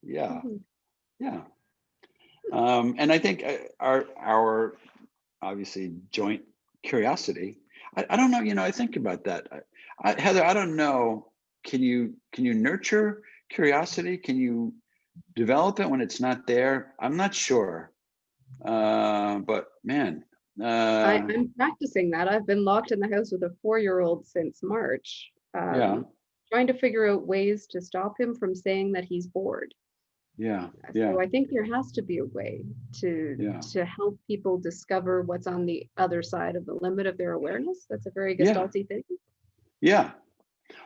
Yeah. Yeah. And I think our obviously joint curiosity. I don't know. I think about that. Heather, I don't know. Can you nurture curiosity? Can you develop it when it's not there? I'm not sure. But man, I'm practicing that. I've been locked in the house with a 4-year-old since March, yeah, trying to figure out ways to stop him from saying that he's bored. yeah, So I think there has to be a way yeah, to help people discover what's on the other side of the limit of their awareness. That's a very yeah, Gestalty thing. yeah.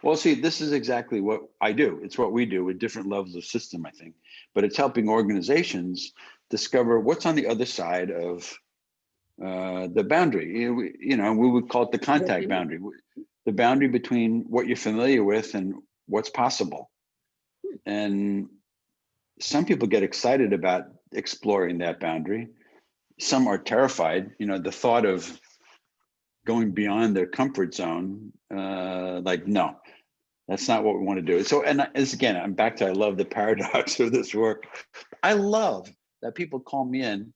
Well, see, this is exactly what I do. It's what we do with different levels of system, I think. But it's helping organizations discover what's on the other side of the boundary. We would call it the contact boundary, the boundary between what you're familiar with and what's possible. And some people get excited about exploring that boundary. Some are terrified. The thought of going beyond their comfort zone, like, no, that's not what we want to do. So, and as again, I'm back to, I love the paradox of this work. I love that people call me in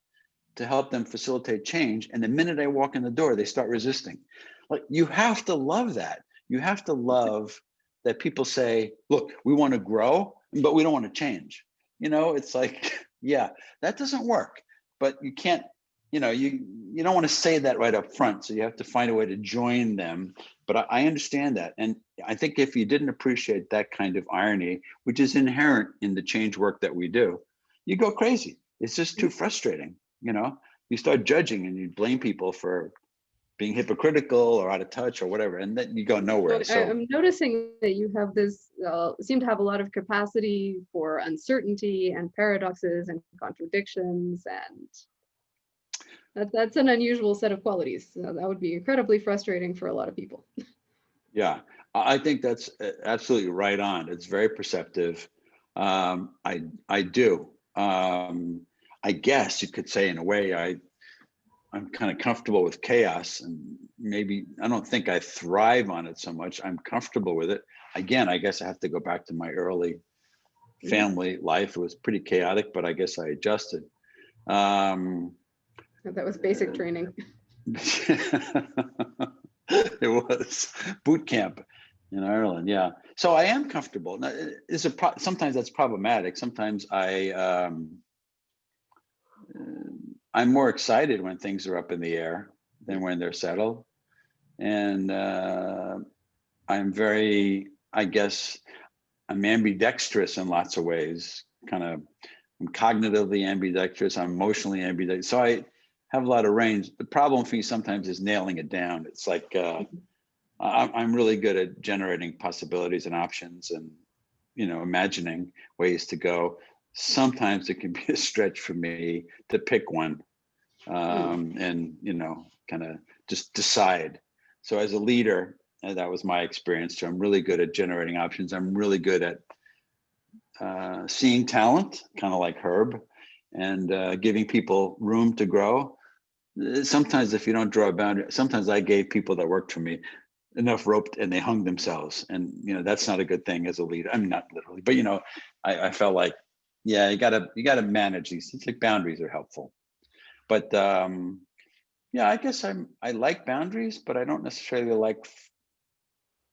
to help them facilitate change. And the minute I walk in the door, they start resisting. Like, you have to love that. You have to love that people say, look, we want to grow, but we don't want to change. It's like, yeah, that doesn't work. But you can't, you don't want to say that right up front. So you have to find a way to join them. But I understand that. And I think if you didn't appreciate that kind of irony, which is inherent in the change work that we do, you go crazy. It's just too frustrating. You start judging and you blame people for being hypocritical or out of touch or whatever, and then you go nowhere. But So I'm noticing that you have this, seem to have a lot of capacity for uncertainty and paradoxes and contradictions, and that's an unusual set of qualities. So that would be incredibly frustrating for a lot of people. yeah, I think that's absolutely right on. It's very perceptive. I do. I guess you could say, in a way, I'm kind of comfortable with chaos, and maybe I don't think I thrive on it so much. I'm comfortable with it. Again, I guess I have to go back to my early family life. It was pretty chaotic, but I guess I adjusted. That was basic training. It was boot camp in Ireland. Yeah. So I am comfortable. Now, sometimes that's problematic. Sometimes I'm more excited when things are up in the air than when they're settled. And I'm very, I guess, I'm ambidextrous in lots of ways. I'm cognitively ambidextrous. I'm emotionally ambidextrous. So I have a lot of range. The problem for me sometimes is nailing it down. It's like I'm really good at generating possibilities and options, and imagining ways to go. Sometimes it can be a stretch for me to pick one, and kind of just decide. So as a leader, and that was my experience too, I'm really good at generating options. I'm really good at seeing talent, kind of like Herb, and giving people room to grow. Sometimes if you don't draw a boundary, sometimes I gave people that worked for me enough rope and they hung themselves, and that's not a good thing as a leader. I mean, not literally, but I felt like, yeah, you gotta manage these. It's like boundaries are helpful, but yeah, I guess I like boundaries, but I don't necessarily like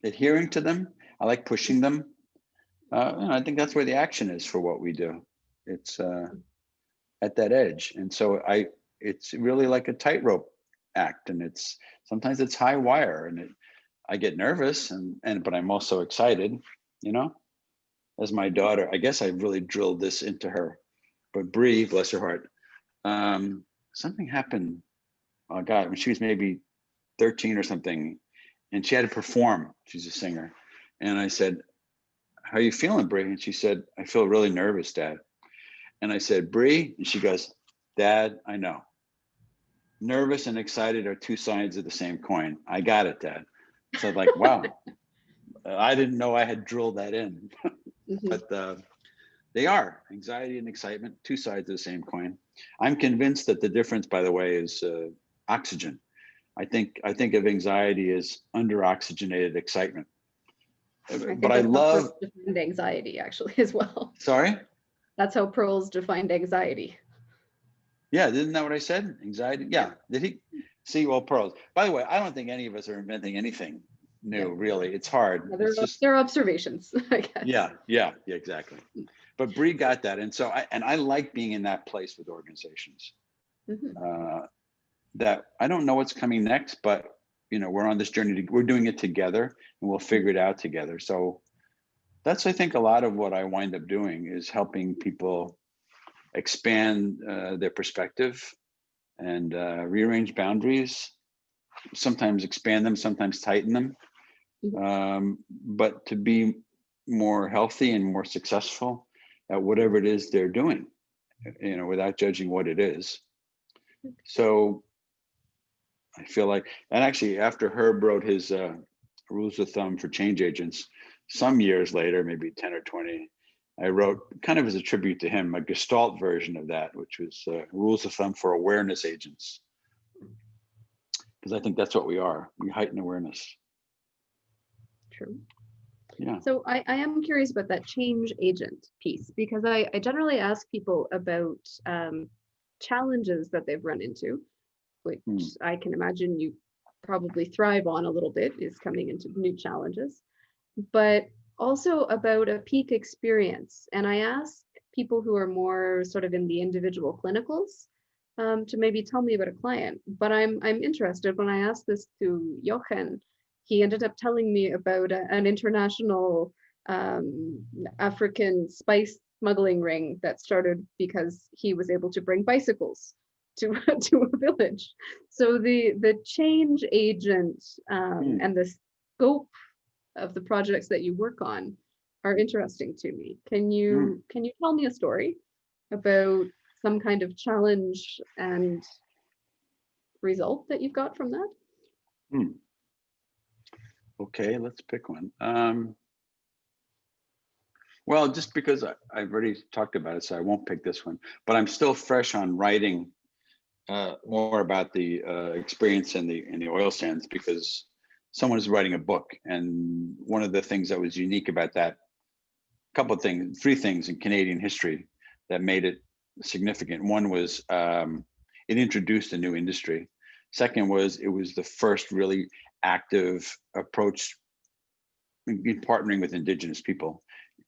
adhering to them. I like pushing them. I think that's where the action is for what we do. It's at that edge, and so it's really like a tightrope act, and sometimes it's high wire, and I get nervous, but I'm also excited. As my daughter, I guess I really drilled this into her, but Bree, bless her heart, something happened. Oh God, when she was maybe 13 or something, and she had to perform. She's a singer, and I said, "How are you feeling, Bree?" And she said, "I feel really nervous, Dad." And I said, "Bree," and she goes, "Dad, I know. Nervous and excited are two sides of the same coin. I got it, Dad." So I'm like, wow, I didn't know I had drilled that in, but they are anxiety and excitement, two sides of the same coin. I'm convinced that the difference, by the way, is oxygen. I think of anxiety as under-oxygenated excitement. But I love anxiety actually as well. Sorry? That's how Pearls defined anxiety. Yeah, isn't that what I said? Anxiety. Yeah. Did he see? Well, Pearls. By the way, I don't think any of us are inventing anything new. Yeah. Really, it's hard. They're, It's just they're observations, I guess. yeah, exactly. But Bree got that, and so I like being in that place with organizations. Mhm. That I don't know what's coming next, but we're on this journey. We're doing it together, and we'll figure it out together. So that's, I think, a lot of what I wind up doing is helping people expand their perspective and rearrange boundaries. Sometimes expand them, sometimes tighten them, but to be more healthy and more successful at whatever it is they're doing, without judging what it is. So I feel like, and actually after Herb wrote his rules of thumb for change agents, some years later, maybe 10 or 20, I wrote, kind of as a tribute to him, a Gestalt version of that, which was rules of thumb for awareness agents. Because I think that's what we are. We heighten awareness. True. Yeah. So I am curious about that change agent piece, because I generally ask people about challenges that they've run into, which I can imagine you probably thrive on a little bit, is coming into new challenges, but also about a peak experience. And I ask people who are more sort of in the individual clinicals to maybe tell me about a client. But I'm interested, when I asked this to Jochen, he ended up telling me about an international African spice smuggling ring that started because he was able to bring bicycles to to a village. So the change agent and the scope of the projects that you work on are interesting to me. Can you tell me a story about some kind of challenge and result that you've got from that? Okay, let's pick one. Well, just because I've already talked about it, so I won't pick this one. But I'm still fresh on writing more about the experience in the oil sands, because someone is writing a book, and one of the things that was unique about that, three things in Canadian history that made it significant. One was it introduced a new industry. Second was it was the first really active approach in partnering with Indigenous people.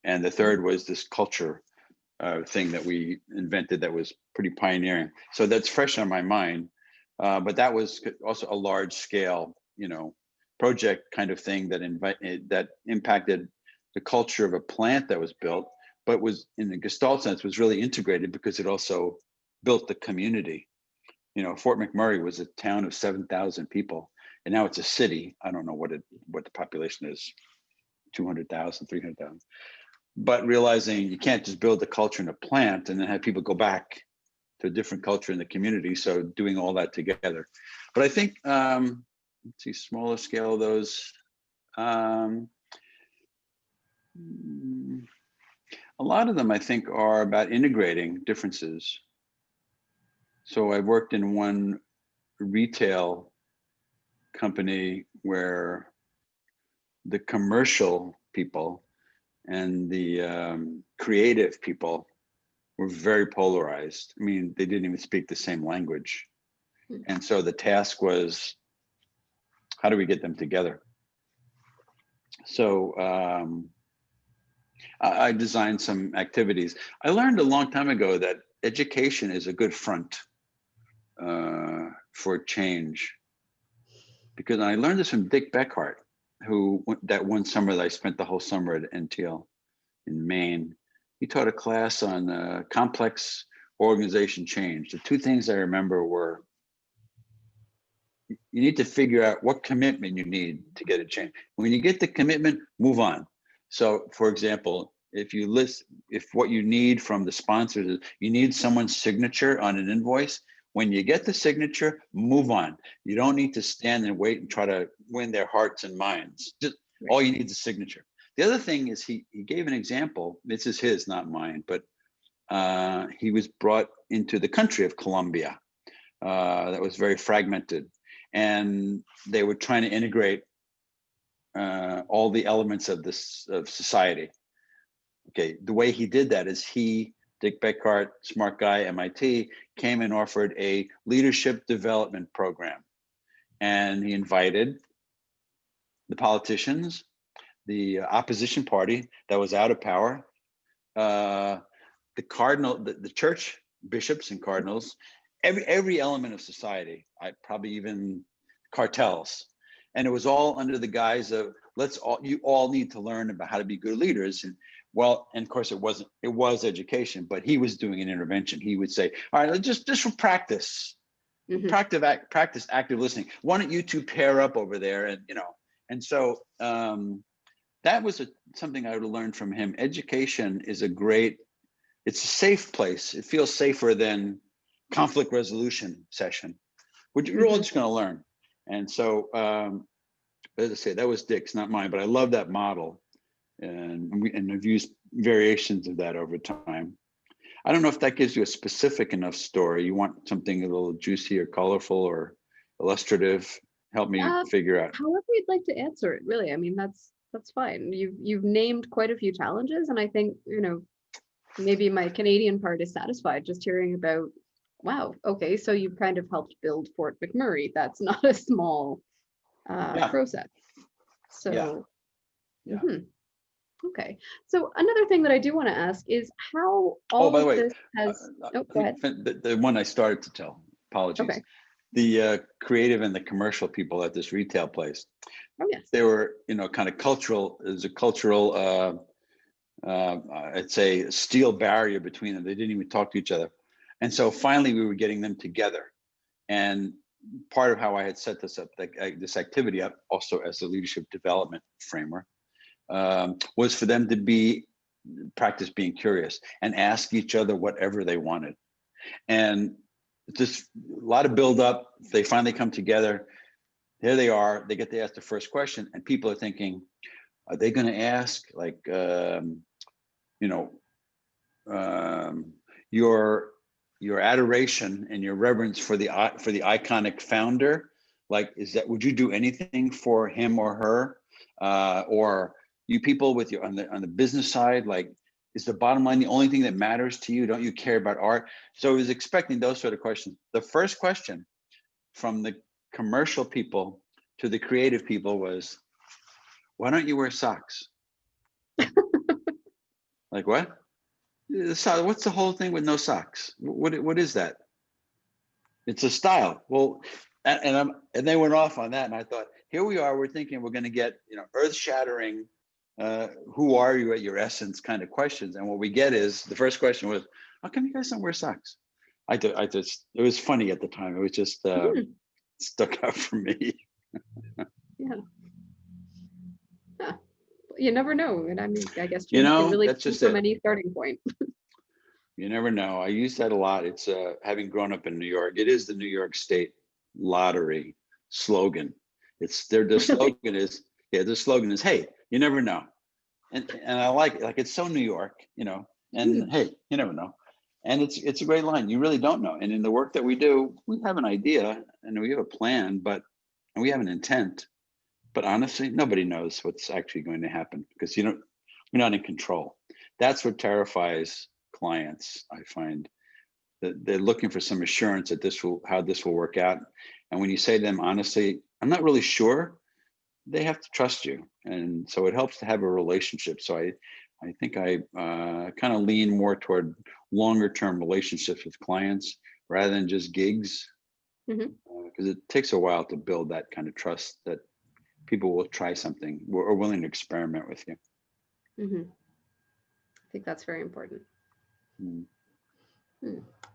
And the third was this culture thing that we invented that was pretty pioneering. So that's fresh on my mind. But that was also a large scale, project kind of thing that impacted the culture of a plant that was built, but was, in the Gestalt sense, was really integrated because it also built the community. Fort McMurray was a town of 7,000 people, and now it's a city. I don't know what the population is, 200,000, 300,000. But realizing you can't just build the culture in a plant and then have people go back to a different culture in the community. So doing all that together. But I think, let's see, smaller scale of those. A lot of them, I think, are about integrating differences. So I've worked in one retail company where the commercial people and the creative people were very polarized. I mean, they didn't even speak the same language. And so the task was, how do we get them together? So I designed some activities. I learned a long time ago that education is a good front for change. Because I learned this from Dick Beckhart, that one summer that I spent the whole summer at NTL in Maine. He taught a class on complex organization change. The two things I remember were, you need to figure out what commitment you need to get a change. When you get the commitment, move on. So, for example, if what you need from the sponsors is you need someone's signature on an invoice, when you get the signature, move on. You don't need to stand and wait and try to win their hearts and minds. Just all you need is a signature. The other thing is he gave an example. This is his, not mine, but he was brought into the country of Colombia that was very fragmented. And they were trying to integrate all the elements of society. Okay, the way he did that is he Dick Beckhart, smart guy, MIT, came and offered a leadership development program. And he invited the politicians, the opposition party that was out of power, the cardinal, the church bishops and cardinals, every element of society, probably even cartels. And it was all under the guise of you all need to learn about how to be good leaders. And well, and of course it was education, but he was doing an intervention. He would say, all right, just for practice, practice active listening. Why don't you two pair up over there? And, and so that was something I would learn from him. Education is it's a safe place. It feels safer than conflict resolution session, which you're all just going to learn. And so, as I say, that was Dick's, not mine, but I love that model. And I've used variations of that over time. I don't know if that gives you a specific enough story. You want something a little juicy or colorful or illustrative? Help me figure out. However you'd like to answer it, really. I mean, that's fine. You've named quite a few challenges, and I think, maybe my Canadian part is satisfied just hearing about, wow, okay, so you've kind of helped build Fort McMurray. That's not a small process. So, yeah. Okay. So another thing that I do want to ask is how all of this has. Go ahead. The one I started to tell. Apologies. Okay. The creative and the commercial people at this retail place. Oh yes. They were, kind of cultural. There's a cultural, I'd say, steel barrier between them. They didn't even talk to each other, and so finally we were getting them together. And part of how I had set this up, this activity up, also as a leadership development framework. Was for them to practice being curious and ask each other whatever they wanted. And just a lot of build up. They finally come together. Here they are. They get to ask the first question, and people are thinking, are they going to ask like, your adoration and your reverence for the iconic founder? Like, would you do anything for him or her? Or you people with on the business side, like, is the bottom line the only thing that matters to you? Don't you care about art? So I was expecting those sort of questions. The first question from the commercial people to the creative people was, why don't you wear socks? Like, what? What's the whole thing with no socks? What is that? It's a style. Well, and they went off on that, and I thought, here we are. We're thinking we're going to get earth-shattering, who are you at your essence kind of questions, and what we get is the first question was, how come you guys don't wear socks? It was funny at the time. It was just stuck out for me. Yeah. Huh. You never know, and I mean, I guess you can really that's just from any starting point. You never know. I use that a lot. It's having grown up in New York. It is the New York State lottery slogan. It's the slogan is the slogan is, hey, you never know, and I like it. Like, it's so New York, and hey, you never know, and it's a great line. You really don't know. And in the work that we do, we have an idea and we have a plan, and we have an intent, but honestly, nobody knows what's actually going to happen because we're not in control. That's what terrifies clients. I find that they're looking for some assurance that how this will work out. And when you say to them, honestly, I'm not really sure, they have to trust you. And so it helps to have a relationship. So I think I kind of lean more toward longer term relationships with clients rather than just gigs, because it takes a while to build that kind of trust that people will try something or are willing to experiment with you. I think that's very important.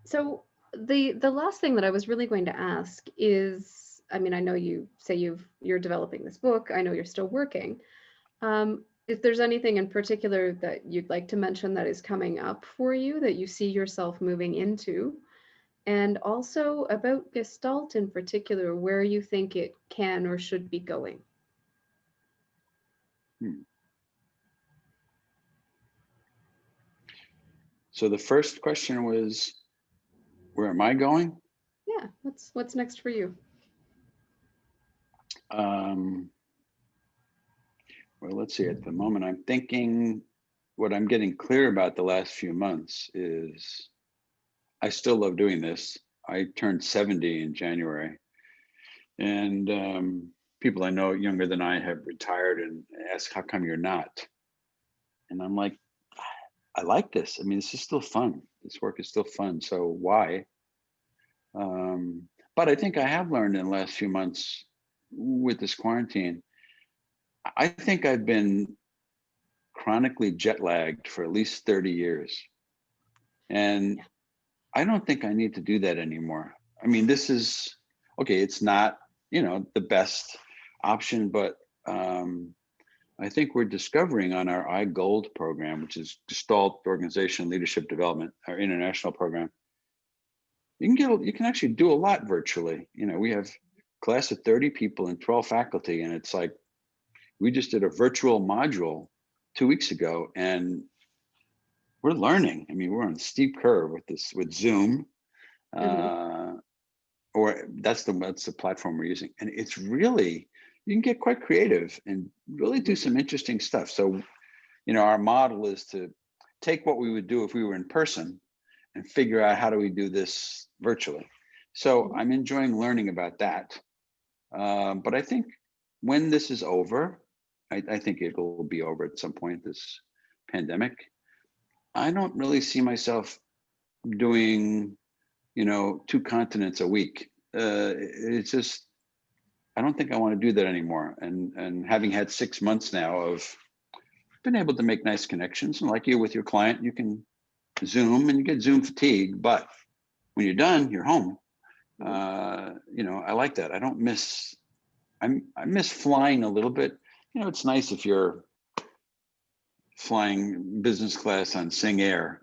So the last thing that I was really going to ask is, I mean, I know you say you're developing this book. I know you're still working. If there's anything in particular that you'd like to mention that is coming up for you that you see yourself moving into, and also about Gestalt in particular, where you think it can or should be going. So the first question was, where am I going? Yeah, what's next for you? Well, let's see. At the moment, I'm thinking what I'm getting clear about the last few months is I still love doing this. I turned 70 in January, and people I know younger than I have retired and ask, how come you're not? And I'm like, I like this. I mean, this is still fun. This work is still fun. So why? But I think I have learned in the last few months with this quarantine, I think I've been chronically jet lagged for at least 30 years. And I don't think I need to do that anymore. I mean, this is, okay, it's not, the best option, but I think we're discovering on our iGold program, which is Gestalt Organization Leadership Development, our international program, you can actually do a lot virtually. We have a class of 30 people and 12 faculty, and it's like, we just did a virtual module 2 weeks ago, and we're learning. I mean, we're on a steep curve with Zoom, or that's the platform we're using, and it's really, you can get quite creative and really do some interesting stuff. So, our model is to take what we would do if we were in person and figure out how do we do this virtually. So I'm enjoying learning about that. But I think when this is over, I think it will be over at some point, this pandemic. I don't really see myself doing, 2 continents a week. It's just, I don't think I want to do that anymore. And having had 6 months now of been able to make nice connections, and like you with your client, you can Zoom and you get Zoom fatigue, but when you're done, you're home. I like that. I don't miss, I miss flying a little bit. It's nice if you're flying business class on Sing Air,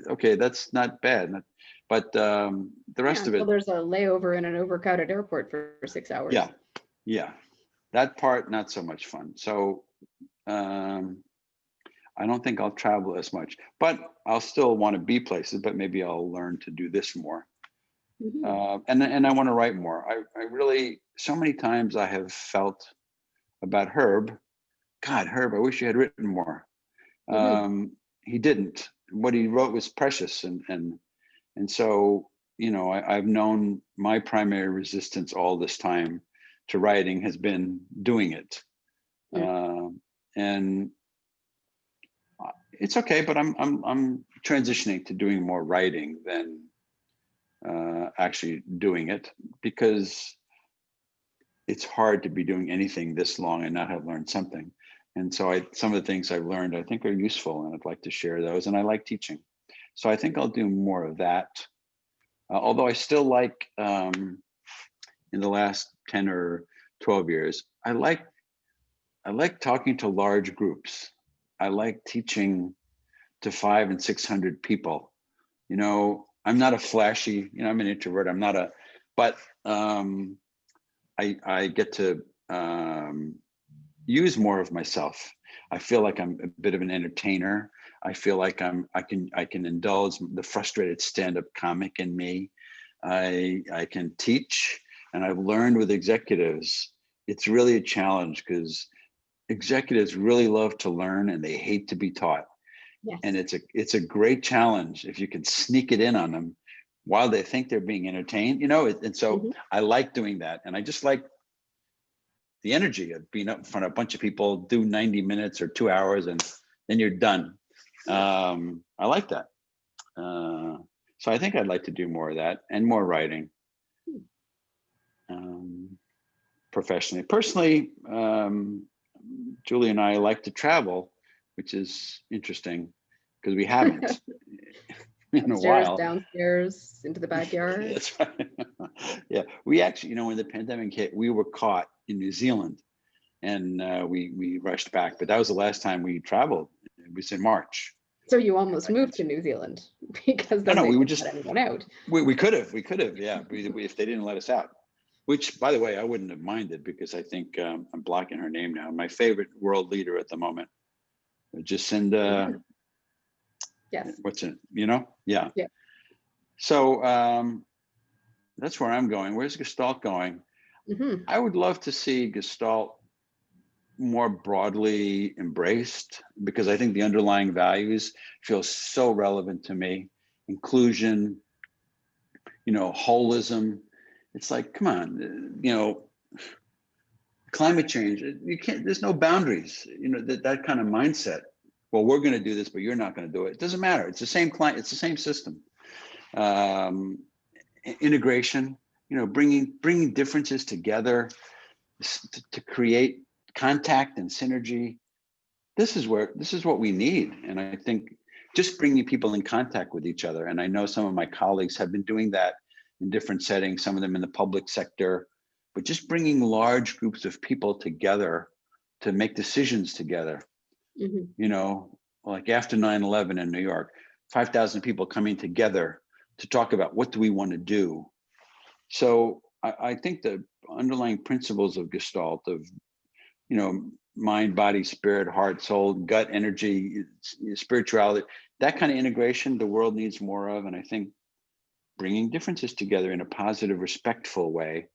okay, that's not bad. But the rest of it. Well, there's a layover in an overcrowded airport for 6 hours. Yeah. That part, not so much fun. So I don't think I'll travel as much, but I'll still want to be places, but maybe I'll learn to do this more. And I want to write more. I really, so many times I have felt about Herb, God, Herb, I wish you had written more. He didn't. What he wrote was precious. And so, I've known my primary resistance all this time to writing has been doing it. And it's okay, but I'm transitioning to doing more writing than actually doing it, because it's hard to be doing anything this long and not have learned something. And so some of the things I've learned, I think, are useful, and I'd like to share those. And I like teaching, so I think I'll do more of that. Although I still like, in the last 10 or 12 years, I like talking to large groups. I like teaching to 500 and 600 people. I'm not a flashy, I'm an introvert. I'm not but I get to use more of myself. I feel like I'm a bit of an entertainer. I feel like I can indulge the frustrated stand-up comic in me. I can teach, and I've learned with executives, it's really a challenge, because executives really love to learn and they hate to be taught. Yes. And it's a great challenge if you can sneak it in on them while they think they're being entertained, and so I like doing that. And I just like the energy of being up in front of a bunch of people, do 90 minutes or 2 hours, and then you're done. I like that. So I think I'd like to do more of that and more writing. Professionally. Personally, Julie and I like to travel, which is interesting because we haven't in a while. Downstairs, into the backyard. That's right. Yeah, we actually, when the pandemic hit, we were caught in New Zealand, and we rushed back. But that was the last time we traveled. It was in March. So you almost moved to New Zealand because then we would just let anyone out. We could have, yeah. If they didn't let us out. Which, by the way, I wouldn't have minded, because I think I'm blocking her name now. My favorite world leader at the moment, Jacinda. Yes. What's it? Yeah. Yeah. So that's where I'm going. Where's Gestalt going? I would love to see Gestalt more broadly embraced, because I think the underlying values feel so relevant to me. Inclusion, holism. It's like, come on, climate change. You can't. There's no boundaries. That kind of mindset. Well, we're going to do this, but you're not going to do it. It doesn't matter. It's the same client. It's the same system. Integration. Bringing differences together to create contact and synergy. This is what we need. And I think just bringing people in contact with each other. And I know some of my colleagues have been doing that in different settings, some of them in the public sector, but just bringing large groups of people together to make decisions together. Like after 9/11 in New York, 5,000 people coming together to talk about what do we want to do. So I think the underlying principles of Gestalt, of mind, body, spirit, heart, soul, gut, energy, spirituality, that kind of integration the world needs more of. And I think bringing differences together in a positive, respectful way,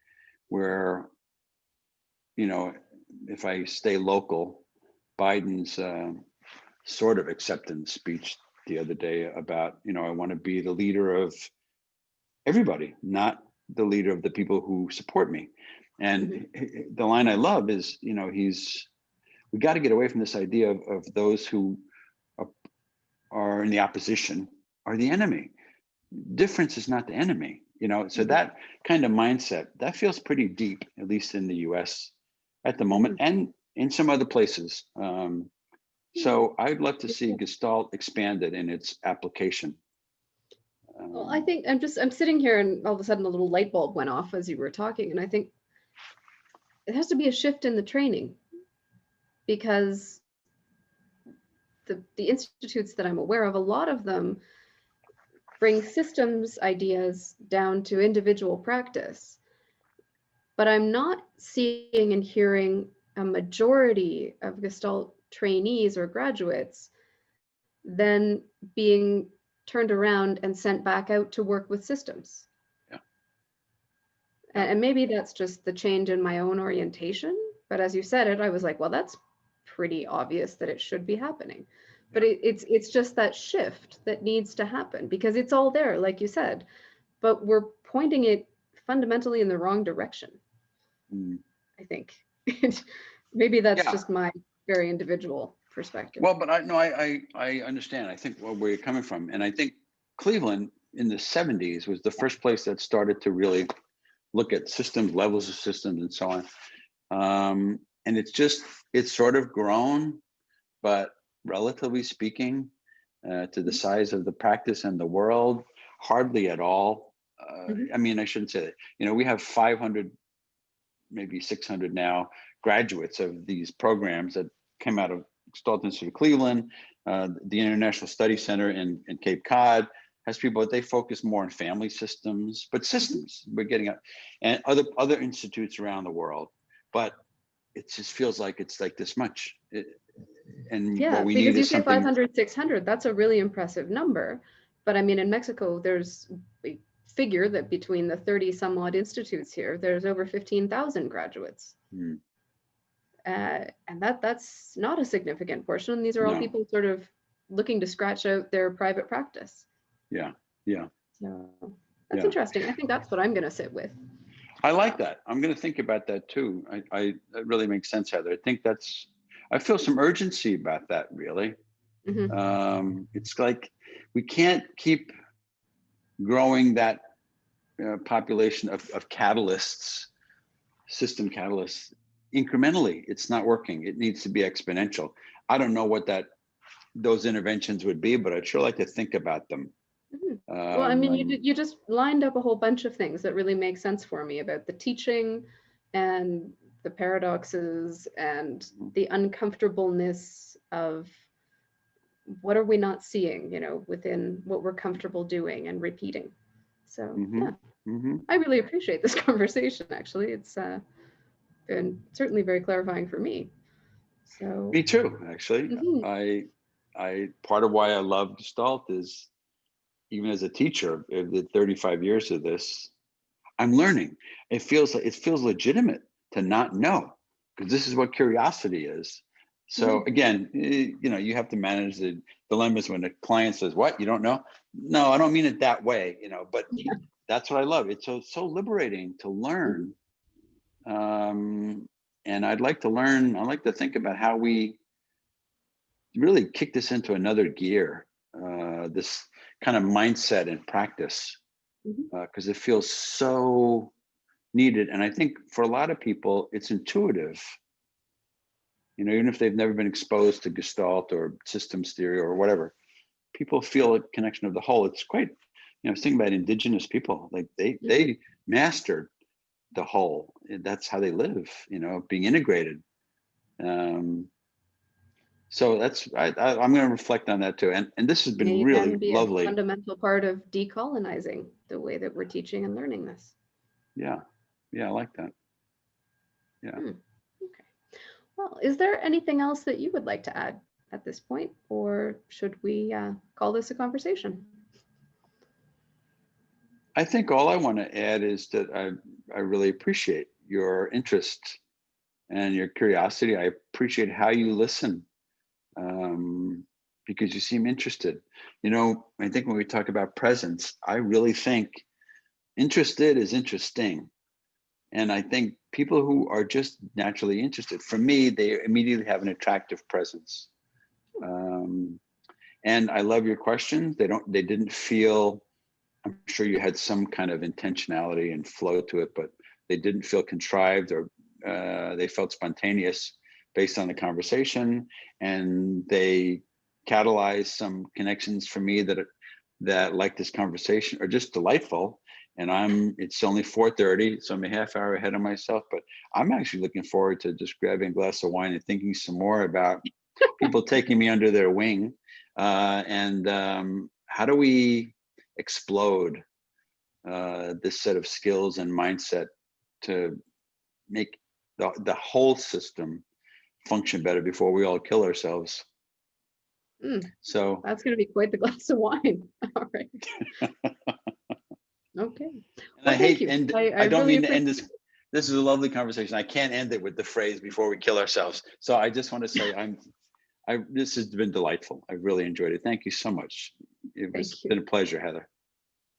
where, if I stay local, Biden's sort of acceptance speech the other day about, I want to be the leader of everybody, not the leader of the people who support me. And the line I love is, we got to get away from this idea of those who are in the opposition are the enemy. Difference is not the enemy, so that kind of mindset, that feels pretty deep, at least in the US at the moment, and in some other places. So I'd love to see Gestalt expanded in its application. Well, I think I'm sitting here and all of a sudden a little light bulb went off as you were talking. And I think it has to be a shift in the training, because the institutes that I'm aware of, a lot of them bring systems ideas down to individual practice. But I'm not seeing and hearing a majority of Gestalt trainees or graduates then being turned around and sent back out to work with systems. Yeah. And maybe that's just the change in my own orientation. But as you said it, I was like, well, that's pretty obvious that it should be happening. But it's just that shift that needs to happen, because it's all there, like you said, but we're pointing it fundamentally in the wrong direction. I think maybe that's just my very individual perspective. Well, but I understand. I think where you're coming from, and I think Cleveland in the 70s was the first place that started to really look at systems, levels of systems, and so on. And it's sort of grown, but relatively speaking, to the size of the practice and the world, hardly at all. I mean, I shouldn't say that. We have 500, maybe 600 now graduates of these programs that came out of Gestalt Institute of Cleveland. The International Study Center in Cape Cod has people, they focus more on family systems, but systems we're getting up, and other institutes around the world. But it just feels like it's like this much. What we need is something. 500, 600, that's a really impressive number. But I mean, in Mexico, there's a figure that between the 30 some odd institutes here, there's over 15,000 graduates. And that's not a significant portion. These are all people sort of looking to scratch out their private practice. Yeah. So that's interesting. I think that's what I'm going to sit with. I like that. I'm going to think about that too. That really makes sense, Heather. I feel some urgency about that, really. It's like we can't keep growing that population of catalysts, system catalysts, incrementally. It's not working. It needs to be exponential. I don't know what those interventions would be, but I'd sure like to think about them. Well, I mean, you just lined up a whole bunch of things that really make sense for me about the teaching and the paradoxes and the uncomfortableness of what are we not seeing, within what we're comfortable doing and repeating. So I really appreciate this conversation. Actually, it's been certainly very clarifying for me. So me too, actually. I part of why I love Gestalt is, even as a teacher, the 35 years of this, I'm learning. It feels legitimate to not know. because this is what curiosity is. So again, you have to manage the dilemmas when a client says, "What, you don't know?" No, I don't mean it that way, but Yeah. that's what I love. It's so liberating to learn. And I'd like to learn. I like to think about how we really kick this into another gear, this kind of mindset and practice, because it feels so needed. And I think for a lot of people, it's intuitive. Even if they've never been exposed to Gestalt or systems theory or whatever, people feel a connection of the whole. It's quite, I was thinking about indigenous people, like they mastered the whole. That's how they live, being integrated. So I'm going to reflect on that too. And this has been May really again be a lovely. fundamental part of decolonizing the way that we're teaching and learning this. Yeah. I like that. Yeah. Okay. Well, is there anything else that you would like to add at this point, or should we call this a conversation? I think all I want to add is that I really appreciate your interest and your curiosity. I appreciate how you listen, because you seem interested. I think when we talk about presence, I really think interested is interesting. And I think people who are just naturally interested, for me, they immediately have an attractive presence. And I love your questions. They didn't feel, I'm sure you had some kind of intentionality and flow to it, but they didn't feel contrived, or they felt spontaneous based on the conversation. And they catalyzed some connections for me that like this conversation are just delightful. And it's only 4:30, so I'm a half hour ahead of myself, but I'm actually looking forward to just grabbing a glass of wine and thinking some more about people taking me under their wing. And how do we explode this set of skills and mindset to make the whole system function better before we all kill ourselves? So That's going to be quite the glass of wine. All right. Okay. and Well, I thank hate, you. and I I don't really mean to end appreciate this. This is a lovely conversation. I can't end it with the phrase "before we kill ourselves." So I just want to say this has been delightful. I really enjoyed it. Thank you so much. It was Thank you. been a pleasure, Heather.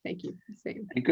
Thank you. Same. And